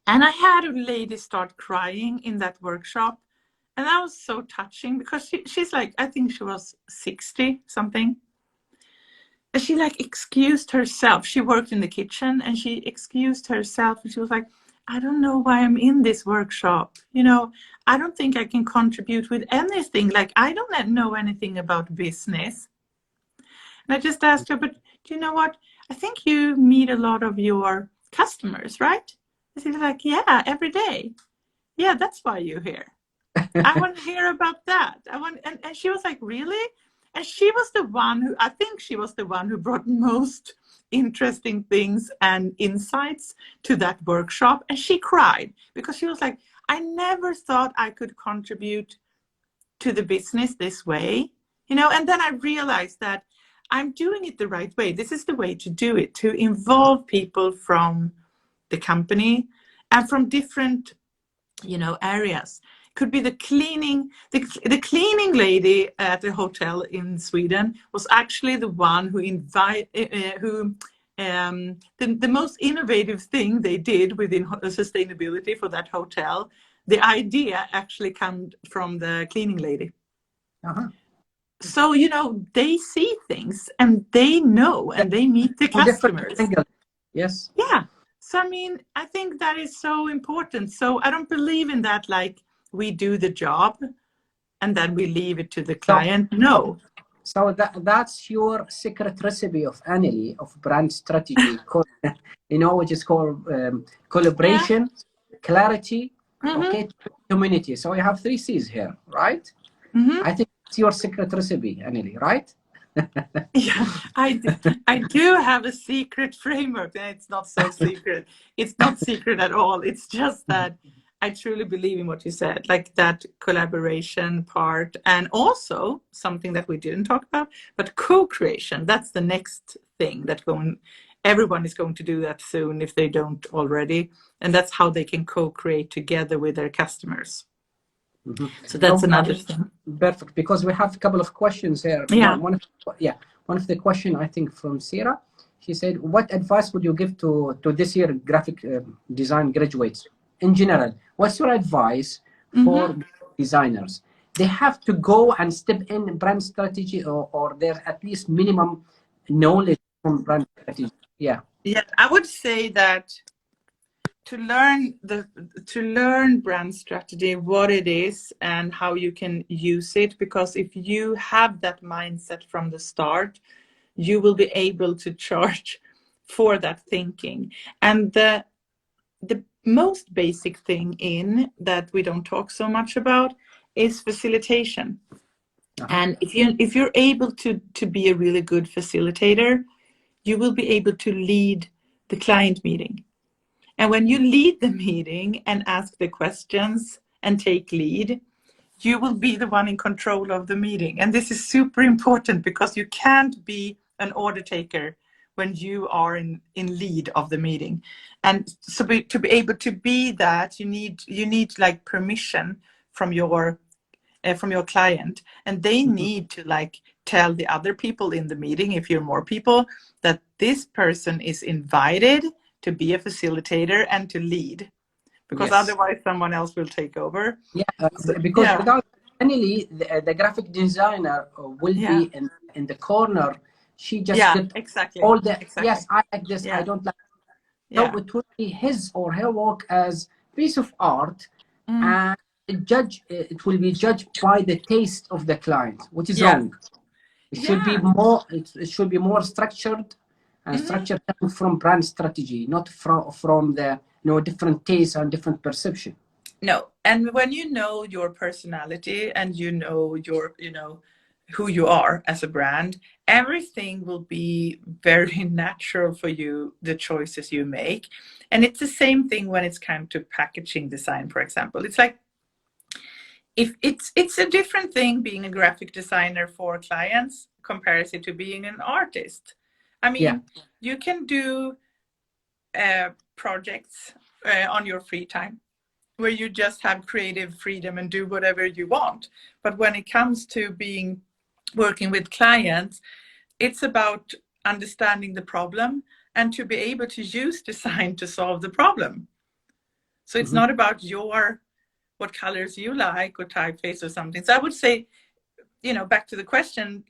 and I had a lady start crying in that workshop, and that was so touching, because she's like, I think she was 60 something. And she like excused herself. She worked in the kitchen, and she excused herself, and she was like, I don't know why I'm in this workshop. You know, I don't think I can contribute with anything. Like, I don't know anything about business. And I just asked her, but do you know what? I think you meet a lot of your customers, right? And she's like, yeah, every day. Yeah, that's why you're here. I want to hear about that. And she was like, really? And she was the one who, I think she was the one who brought most interesting things and insights to that workshop. And she cried because she was like, I never thought I could contribute to the business this way, you know. And then I realized that I'm doing it the right way. This is the way to do it, to involve people from the company and from different, you know, areas. Could be the cleaning. The cleaning lady at the hotel in Sweden was actually the one who the most innovative thing they did within sustainability for that hotel. The idea actually came from the cleaning lady. So, you know, they see things and they know, and they meet the customers. Yes. Yeah. So, I mean, I think that is so important. So I don't believe in that, like, we do the job and then we leave it to the client. No. So that's your secret recipe of Anneli, of brand strategy, which is called collaboration, clarity, okay, community. So you have 3 C's here, right? I think it's your secret recipe, Anneli, right? Yeah, I do have a secret framework, and it's not so secret. It's not secret at all. It's just that I truly believe in what you said, like that collaboration part, and also something that we didn't talk about, but co-creation. That's the next thing that everyone is going to do that soon if they don't already, and that's how they can co-create together with their customers. So that's another thing. Perfect, because we have a couple of questions here. Yeah. One of the question, I think, from Sarah. She said, what advice would you give to this year graphic design graduates in general? What's your advice for designers? They have to go and step in brand strategy, or there's at least minimum knowledge from brand strategy. Yeah, I would say that to learn brand strategy, what it is and how you can use it, because if you have that mindset from the start, you will be able to charge for that thinking. And the most basic thing in that we don't talk so much about is facilitation. And if you're able to be a really good facilitator, you will be able to lead the client meeting. And when you lead the meeting and ask the questions and take lead, you will be the one in control of the meeting. And this is super important, because you can't be an order taker when you are in lead of the meeting. And so to be able to be that, you need like permission from your client, and they need to like tell the other people in the meeting, if you're more people, that this person is invited to be a facilitator and to lead, because otherwise someone else will take over. Because without Anneli, the graphic designer will be in the corner. She just did all the yes, I like this, I don't like it. So it will be his or her work as piece of art, and it will be judged by the taste of the client, which is wrong. It should be more. It should be more structured, and structure comes from brand strategy, not from the different tastes and different perception. No, and when you know your personality and you know your who you are as a brand, everything will be very natural for you, the choices you make. And it's the same thing when it's come to packaging design, for example. It's like, if it's a different thing being a graphic designer for clients compared to being an artist. I mean, you can do projects on your free time, where you just have creative freedom and do whatever you want. But when it comes to working with clients, it's about understanding the problem and to be able to use design to solve the problem. So it's not about what colors you like or typeface or something. So I would say, back to the question,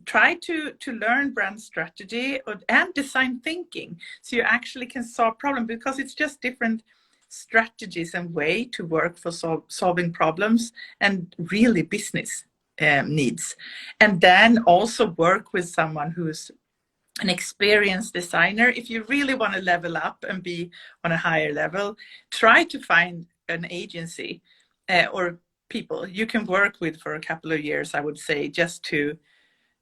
try to learn brand strategy and design thinking, so you actually can solve problems, because it's just different strategies and way to work for solving problems and really business needs. And then also work with someone who's an experienced designer. If you really want to level up and be on a higher level, try to find an agency or people you can work with for a couple of years, I would say, just to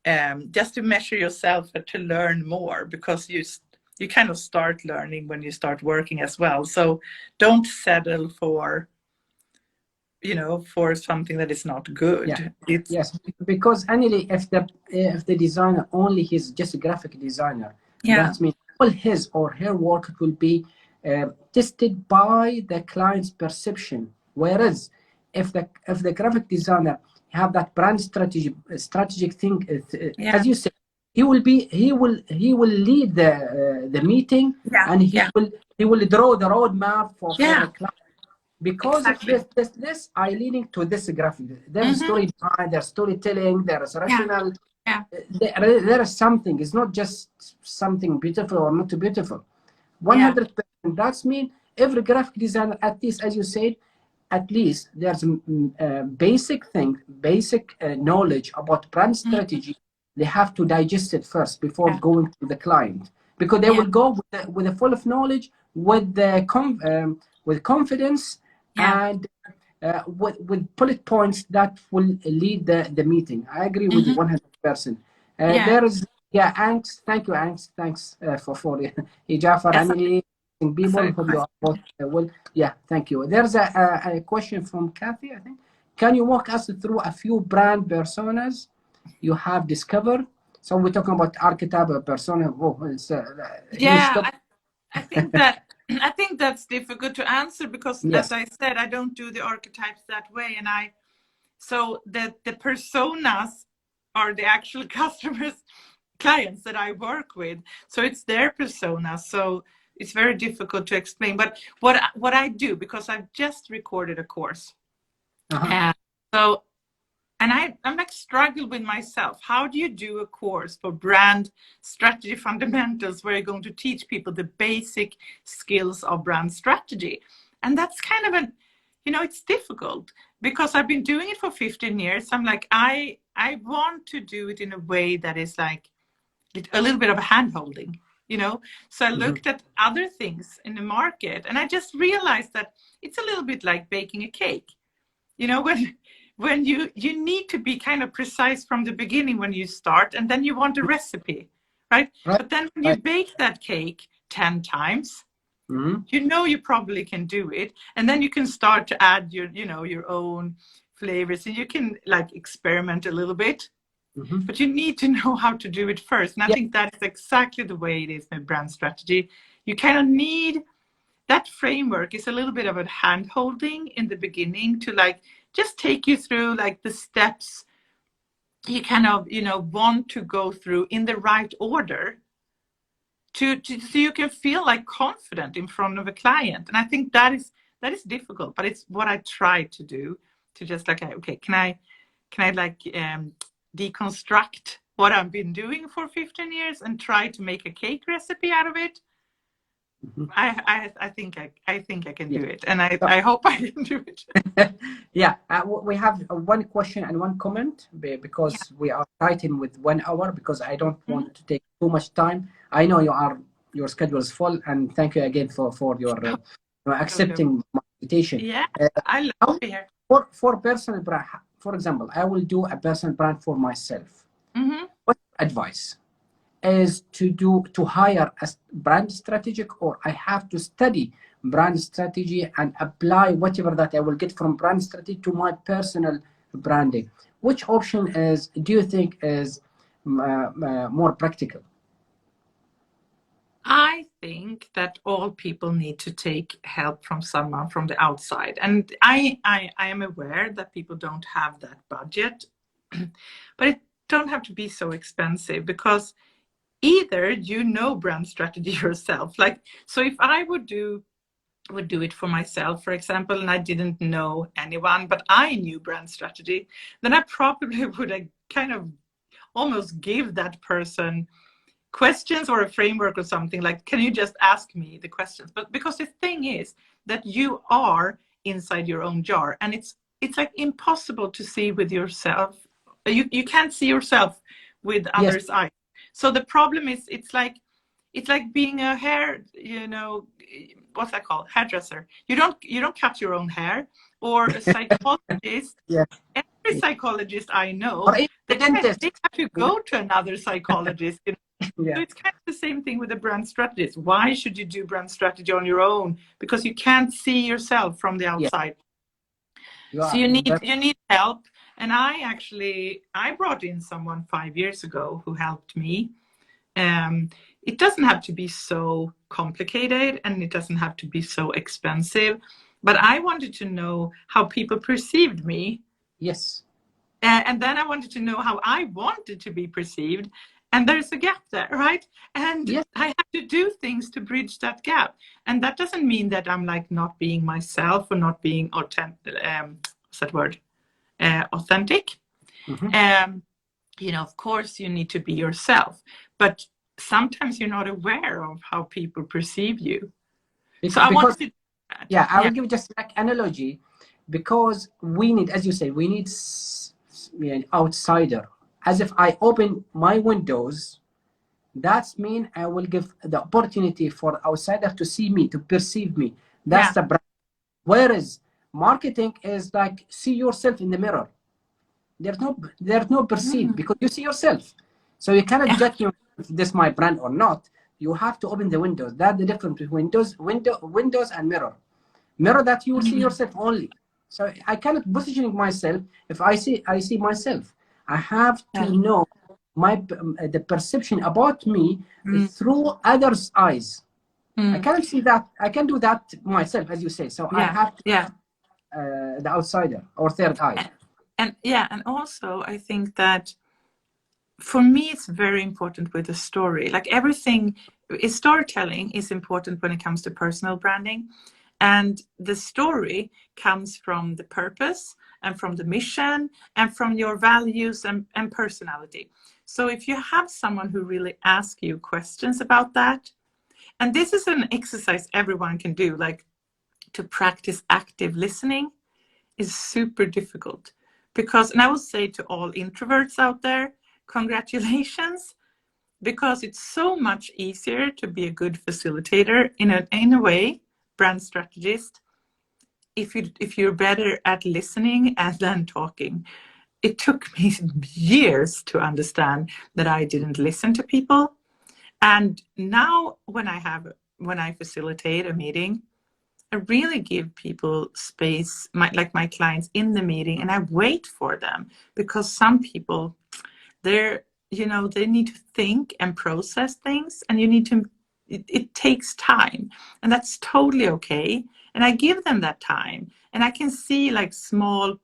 measure yourself and to learn more, because you kind of start learning when you start working as well. So don't settle for something that is not good. Yes, because Anneli, if the designer only he's just a graphic designer, that means all his or her work will be tested by the client's perception. Whereas if the graphic designer have that brand strategic thing, as you said, he will lead the meeting, and he will draw the roadmap for the client. Because of this, I leaning to this graphic. There's story behind, there's storytelling, there's rational. There is something. It's not just something beautiful or not beautiful. 100%. That's mean every graphic designer, at least, as you said, at least there's a basic thing, basic knowledge about brand strategy. They have to digest it first before going to the client, because they will go with a full of knowledge, with the with confidence, and with bullet points that will lead the meeting. I agree with you 100%. There is, Anks, thank you, Anks, thanks for Jaafar, Anneli, people who you are both well. Yeah, thank you. There's a question from Kathy, I think. Can you walk us through a few brand personas you have discovered? So we're talking about archetype or persona. Oh, it's I think that's difficult to answer because, as I said, I don't do the archetypes that way, and so the personas are the actual customers, clients that I work with. So it's their personas. So it's very difficult to explain. But what I do, because I've just recorded a course, and I'm like struggle with myself. How do you do a course for brand strategy fundamentals where you're going to teach people the basic skills of brand strategy? And that's kind of it's difficult because I've been doing it for 15 years. I'm like, I want to do it in a way that is like a little bit of a hand holding, So I looked at other things in the market, and I just realized that it's a little bit like baking a cake. When you need to be kind of precise from the beginning when you start, and then you want a recipe, right? But then when you bake that cake 10 times, you probably can do it. And then you can start to add your own flavors, and you can like experiment a little bit. But you need to know how to do it first. And I think that is exactly the way it is with brand strategy. You kind of need that framework. Is a little bit of a hand holding in the beginning to like just take you through like the steps you kind of want to go through in the right order so you can feel like confident in front of a client. And I think that is difficult, but it's what I try to do, to just like, okay, can I like deconstruct what I've been doing for 15 years and try to make a cake recipe out of it. I think I can do it, and I hope I can do it. We have one question and one comment because we are tightened with 1 hour, because I don't want to take too much time. I know your schedule is full, and thank you again for your accepting my invitation. I love it here. For personal brand, for example, I will do a personal brand for myself. What advice is to hire a brand strategic, or I have to study brand strategy and apply whatever that I will get from brand strategy to my personal branding? Which option do you think is more practical? I think that all people need to take help from someone from the outside. And I am aware that people don't have that budget, but it don't have to be so expensive, because either brand strategy yourself. Like, so if I would do it for myself, for example, and I didn't know anyone, but I knew brand strategy, then I probably would kind of almost give that person questions or a framework or something like, can you just ask me the questions? But because the thing is that you are inside your own jar, and it's like impossible to see with yourself. You can't see yourself with others' eyes. So the problem is, it's like being a what's that called? Hairdresser. You don't cut your own hair, or a psychologist. Every psychologist I know, they have to go to another psychologist. So it's kind of the same thing with a brand strategist. Why should you do brand strategy on your own? Because you can't see yourself from the outside. So you need help. And I brought in someone 5 years ago who helped me. It doesn't have to be so complicated, and it doesn't have to be so expensive, but I wanted to know how people perceived me. Yes. And then I wanted to know how I wanted to be perceived. And there's a gap there, right? And I have to do things to bridge that gap. And that doesn't mean that I'm like not being myself or not being authentic. What's that word? Authentic. Of course you need to be yourself, but sometimes you're not aware of how people perceive you. I will give just like analogy. because we need, as you say, we need an outsider. As if I open my windows, that's mean I will give the opportunity for outsider to see me, to perceive me. That's Yeah. the brand. Whereas marketing is like, see yourself in the mirror. There's no perceive, because you see yourself. So you cannot judge yourself if this is my brand or not. You have to open the windows. That's the difference between windows and mirror. Mirror, that you will see yourself only. So I cannot positioning myself if I see myself. I have to know the perception about me through others' eyes. I cannot see that. I can do that myself, as you say. So I have to, the outsider or third eye. And also I think that for me it's very important with the story. Like everything, storytelling is important when it comes to personal branding, and the story comes from the purpose and from the mission and from your values and personality. So if you have someone who really asks you questions about that, and this is an exercise everyone can do, like to practice active listening is super difficult. Because, and I will say to all introverts out there, congratulations, because it's so much easier to be a good facilitator in a way, brand strategist, if you're better at listening and then talking. It took me years to understand that I didn't listen to people. And now when I facilitate a meeting, I really give people space, like my clients in the meeting, and I wait for them, because some people, they need to think and process things, and it takes time, and that's totally okay. And I give them that time, and I can see like small,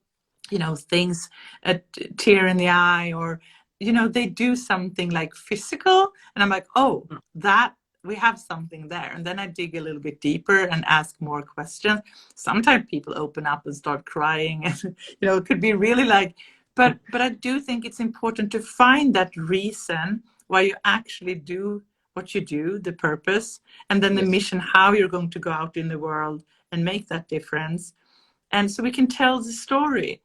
things, a tear in the eye, or, they do something like physical, and I'm like, oh, that we have something there. And then I dig a little bit deeper and ask more questions. Sometimes people open up and start crying, and it could be really like, but I do think it's important to find that reason why you actually do what you do, the purpose, and then the mission, how you're going to go out in the world and make that difference. And so we can tell the story.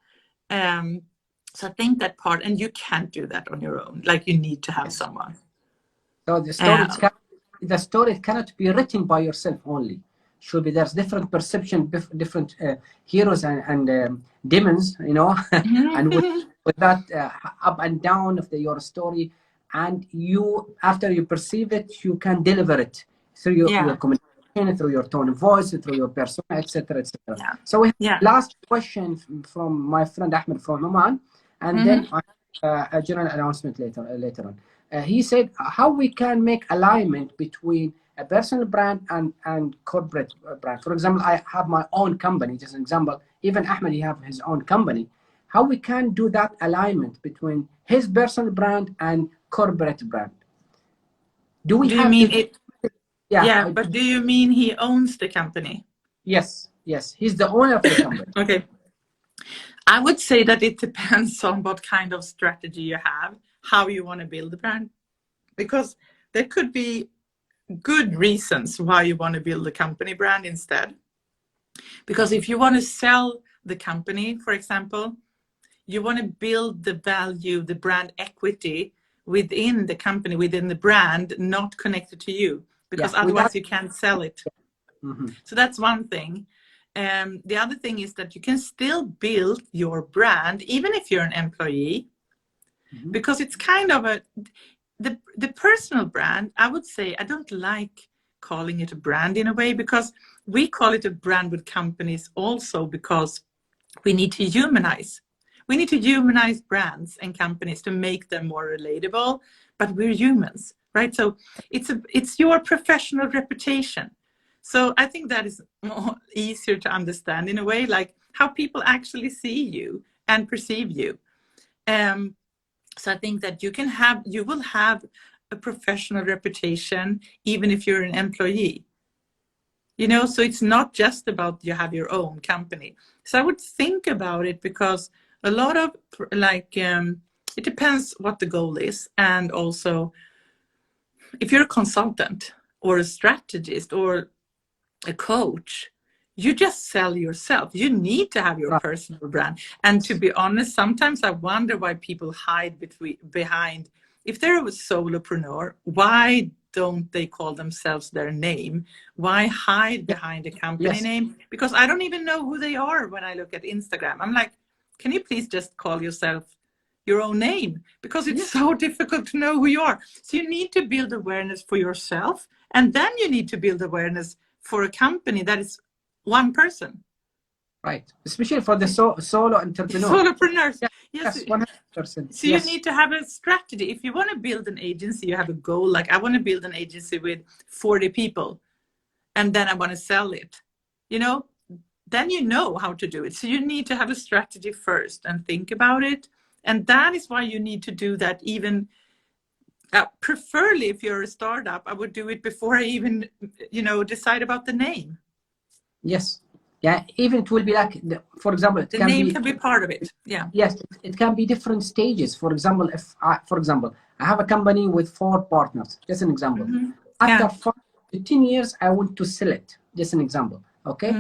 So I think that part, and you can't do that on your own. Like, you need to have someone. So the story cannot be written by yourself only. Should be, there's different perception, different heroes and demons, and with that up and down of your story, and you, after you perceive it, you can deliver it through your communication, through your tone of voice, through your persona, etc., etc. So we have last question from my friend Ahmed from Oman, and then a general announcement later on. He said how we can make alignment between a personal brand and corporate brand. For example, I have my own company, just an example. Even Ahmed, he have his own company. How we can do that alignment between his personal brand and corporate brand? Do we have mean to, it? Yeah, but do you mean he owns the company? Yes, he's the owner of the company. Okay. I would say that it depends on what kind of strategy you have, how you want to build the brand, because there could be good reasons why you want to build a company brand instead. Because if you want to sell the company, for example, you want to build the value, the brand equity within the company, within the brand, not connected to you, because otherwise you can't sell it. So that's one thing. The other thing is that you can still build your brand even if you're an employee, because it's kind of the personal brand. I would say I don't like calling it a brand in a way, because we call it a brand with companies also because we need to humanize. We need to humanize brands and companies to make them more relatable, but we're humans, right? So it's your professional reputation. So I think that is more easier to understand in a way, like how people actually see you and perceive you. So I think that you will have a professional reputation even if you're an employee. So it's not just about you have your own company. So I would think about it, because a lot of it depends what the goal is. And also, if you're a consultant or a strategist or a coach, you just sell yourself. You need to have your personal brand. And to be honest, sometimes I wonder why people hide behind, if they're a solopreneur, why don't they call themselves their name? Why hide behind a company name? Because I don't even know who they are when I look at Instagram. I'm like, can you please just call yourself your own name? Because it's so difficult to know who you are. So you need to build awareness for yourself, and then you need to build awareness for a company that is one person. Right, especially for the solo entrepreneur. Solopreneurs. Yes, 100%. So you need to have a strategy. If you want to build an agency, you have a goal. Like, I want to build an agency with 40 people, and then I want to sell it. You know, then you know how to do it. So you need to have a strategy first and think about it. And that is why you need to do that even, preferably if you're a startup, I would do it before I even, decide about the name. Yes. Yeah, even it will be like, for example, the name can be part of it. Yeah. Yes, it can be different stages. For example, if I have a company with 4 partners, just an example. After 5 to 10 years, I want to sell it, just an example. Okay.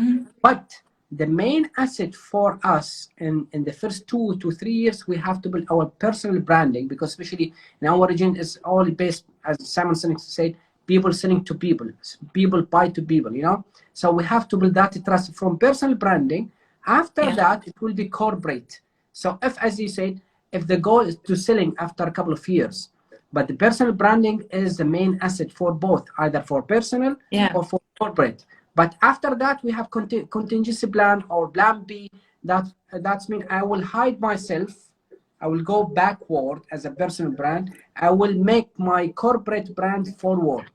But the main asset for us in the first 2 to 3 years, we have to build our personal branding, because especially in our region is all based, as Simon Sinek said, people selling to people, people buy to people, So we have to build that trust from personal branding. After that, it will be corporate. So if, as you said, if the goal is to selling after a couple of years, but the personal branding is the main asset for both, either for personal or for corporate. But after that, we have contingency plan or plan B. That's mean I will hide myself. I will go backward as a personal brand. I will make my corporate brand forward.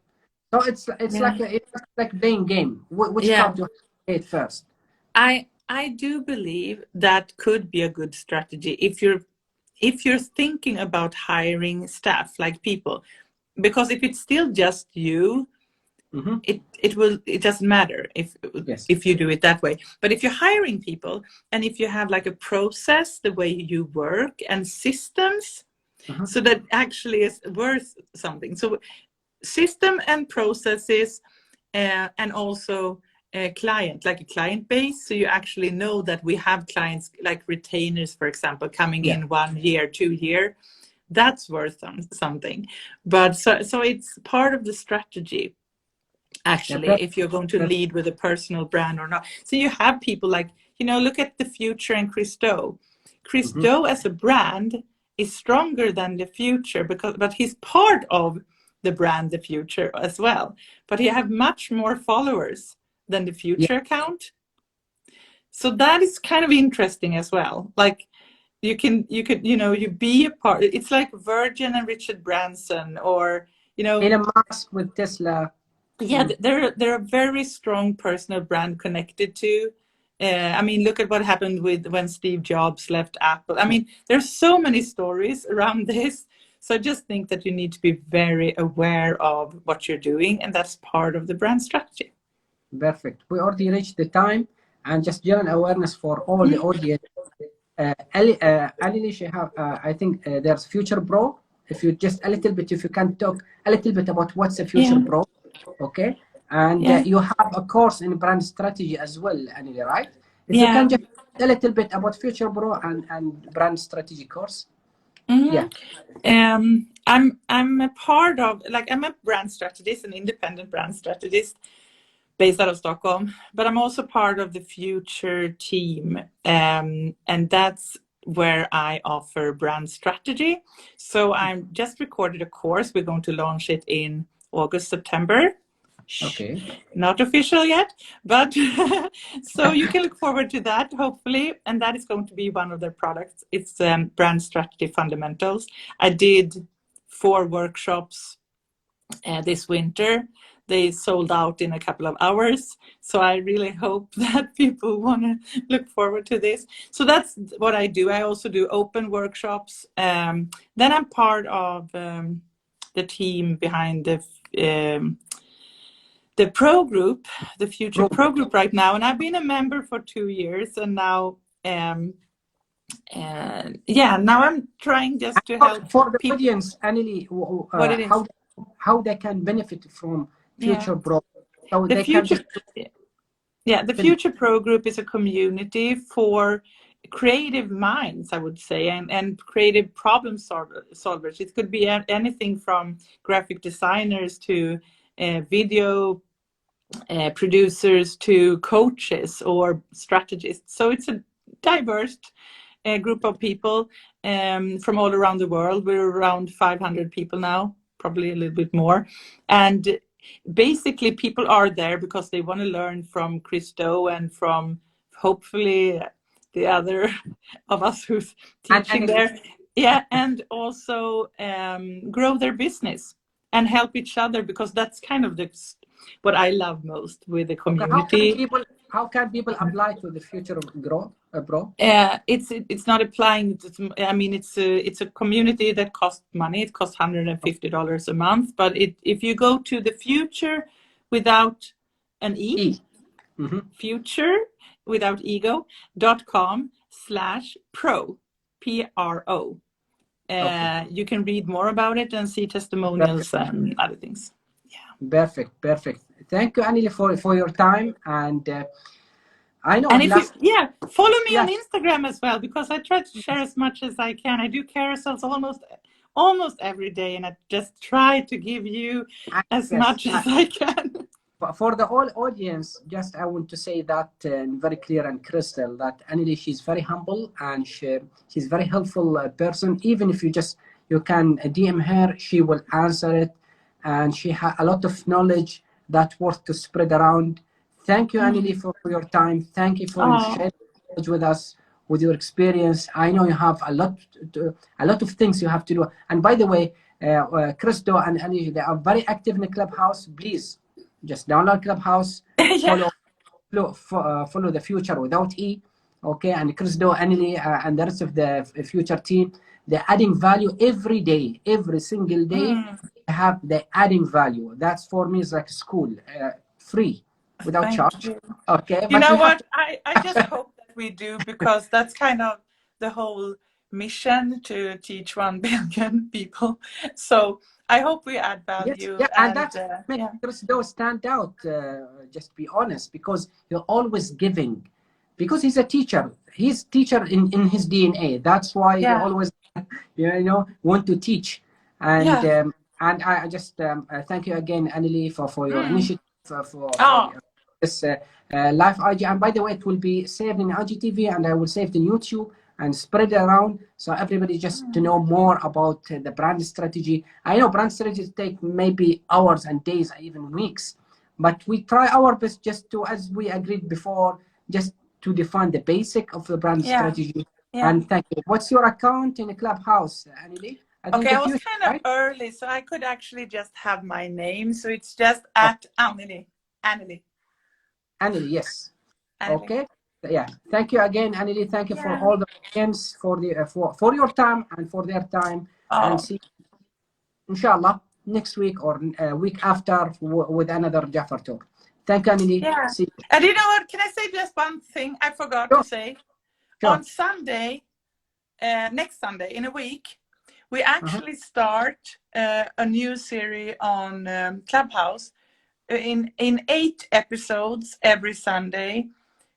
So it's like playing game. Which card do you hit first? I do believe that could be a good strategy if you're thinking about hiring staff, like people, because if it's still just you, it doesn't matter if you do it that way. But if you're hiring people, and if you have like a process, the way you work, and systems, so that actually is worth something. So system and processes, and also a client, like a client base. So you actually know that we have clients like retainers, for example, coming in 1 year, 2 year. That's worth something. But so it's part of the strategy, actually, if you're going to lead with a personal brand or not. So you have people like, look at The Future and Christo. Christo as a brand is stronger than The Future, but he's part of the brand The Future as well. But he have much more followers than The Future account. So that is kind of interesting as well. Like you could, you be a part. It's like Virgin and Richard Branson, or, Elon Musk with Tesla. Yeah, they're a very strong personal brand connected to. I mean, look at what happened when Steve Jobs left Apple. I mean, there's so many stories around this. So I just think that you need to be very aware of what you're doing, and that's part of the brand strategy. Perfect. We already reached the time, and just general awareness for all the audience. Anneli, I think there's Future Pro. If you just a little bit, if you can talk a little bit about what's a Future Pro, okay? And you have a course in brand strategy as well, Anneli, right? If you can just a little bit about Future Pro and brand strategy course. I'm a part of, I'm a brand strategist, an independent brand strategist based out of Stockholm, but I'm also part of the Future team, and that's where I offer brand strategy. So I just recorded a course. We're going to launch it in August, September. Okay. Not official yet, but so you can look forward to that, hopefully. And that is going to be one of their products. It's brand strategy fundamentals. I did 4 workshops this winter. They sold out in a couple of hours. So I really hope that people want to look forward to this. So that's what I do. I also do open workshops. Then I'm part of the team behind the pro group, the Future Pro group right now. And I've been a member for 2 years. And now, now I'm trying just to help for the people. Audience, Anneli, What it is. How they can benefit from Future Pro. So The they Future, Yeah, the Future Pro Group is a community for creative minds, I would say, and creative problem solvers. It could be anything from graphic designers to video producers to coaches or strategists. So it's a diverse group of people from all around the world. We're around 500 people now, probably a little bit more. And basically people are there because they want to learn from Christo and from hopefully the other of us who's teaching there. Yeah, and also grow their business and help each other, because that's kind of what I love most with the community. How can people apply to the Future Pro? It's not applying. I mean, it's a community that costs money. It costs $150 a month. But if you go to the Future without an E. Mm-hmm. Future without ego.com/pro, PRO. Okay. You can read more about it and see testimonials and other things. Yeah. Perfect. Thank you, Anneli, for your time. And I know. And follow me on Instagram as well, because I try to share as much as I can. I do carousels almost every day, and I just try to give you as much as I can. For the whole audience, I want to say that very clear and crystal that Anneli, she's very humble and she's very helpful person. Even if you can DM her, she will answer it, and she has a lot of knowledge that's worth to spread around. Thank you, Anneli, for your time. Thank you for sharing with us with your experience. I know you have a lot of things you have to do. And by the way, Christo and Anneli, they are very active in the Clubhouse. Please. Just download Clubhouse, follow the Future without E, okay? And Christo, Anneli, and the rest of the Future team, they're adding value every day, every single day. They're adding value. That's for me is like school, free, without charge. Okay. You know what? I just hope that we do, because that's kind of the whole mission, to teach 1 billion people. So I hope we add value. Yes, and that makes Christo stand out. Just be honest, because you're always giving. Because he's a teacher. He's teacher in his DNA. That's why he always, want to teach. And I just thank you again, Anneli, for your initiative for this live IG. And by the way, it will be saved in IGTV, and I will save it in YouTube and spread it around, so everybody just to know more about the brand strategy. I know brand strategies take maybe hours and days, even weeks, but we try our best just to, as we agreed before, just to define the basic of the brand strategy. And thank you. What's your account in the Clubhouse, Anneli? I was kind of early, so I could actually just have my name. So it's just at Anneli. Anneli, yes. Anneli. Okay. Yeah, thank you again, Anneli. Thank you for all the audience for your time and for their time. And see you, inshallah, next week or week after with another Jaafar talk. Thank you, Anneli. Yeah. See you. And you know what? Can I say just one thing I forgot to say? On Sunday, next Sunday in a week, we actually start a new series on Clubhouse in 8 episodes every Sunday.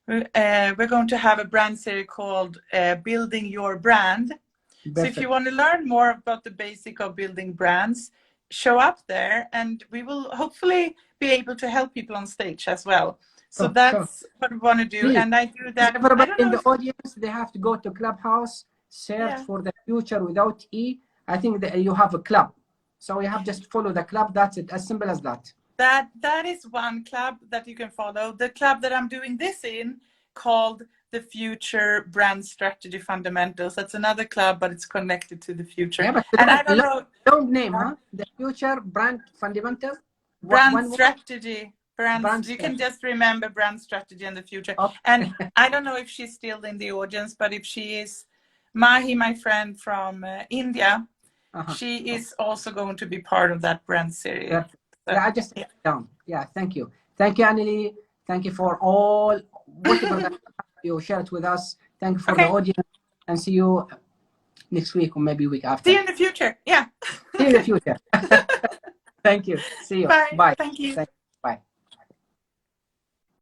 We're going to have a brand series called Building Your Brand. Perfect. So if you want to learn more about the basic of building brands, show up there, and we will hopefully be able to help people on stage as well. So that's what we want to do. Please. And I do that. Everybody in the audience, they have to go to Clubhouse, search for the Future without E. I think that you have a club. So you have just follow the club. That's it. As simple as that. That is one club that you can follow. The club that I'm doing this in, called the Future Brand Strategy Fundamentals. That's another club, but it's connected to the Future. Yeah, but and I don't know. Don't name, huh? The Future Brand Fundamentals. Brand Strategy. You can just remember Brand Strategy and the Future. Okay. And I don't know if she's still in the audience, but if she is, Mahi, my friend from India, she is also going to be part of that brand series. Yeah. So, I just down. Yeah, thank you. Thank you, Anneli. Thank you for all whatever that you shared with us. Thank you for the audience, and see you next week or maybe week after. See you in the future. Yeah. See you in the future. Thank you. See you. Bye. Bye. Thank you.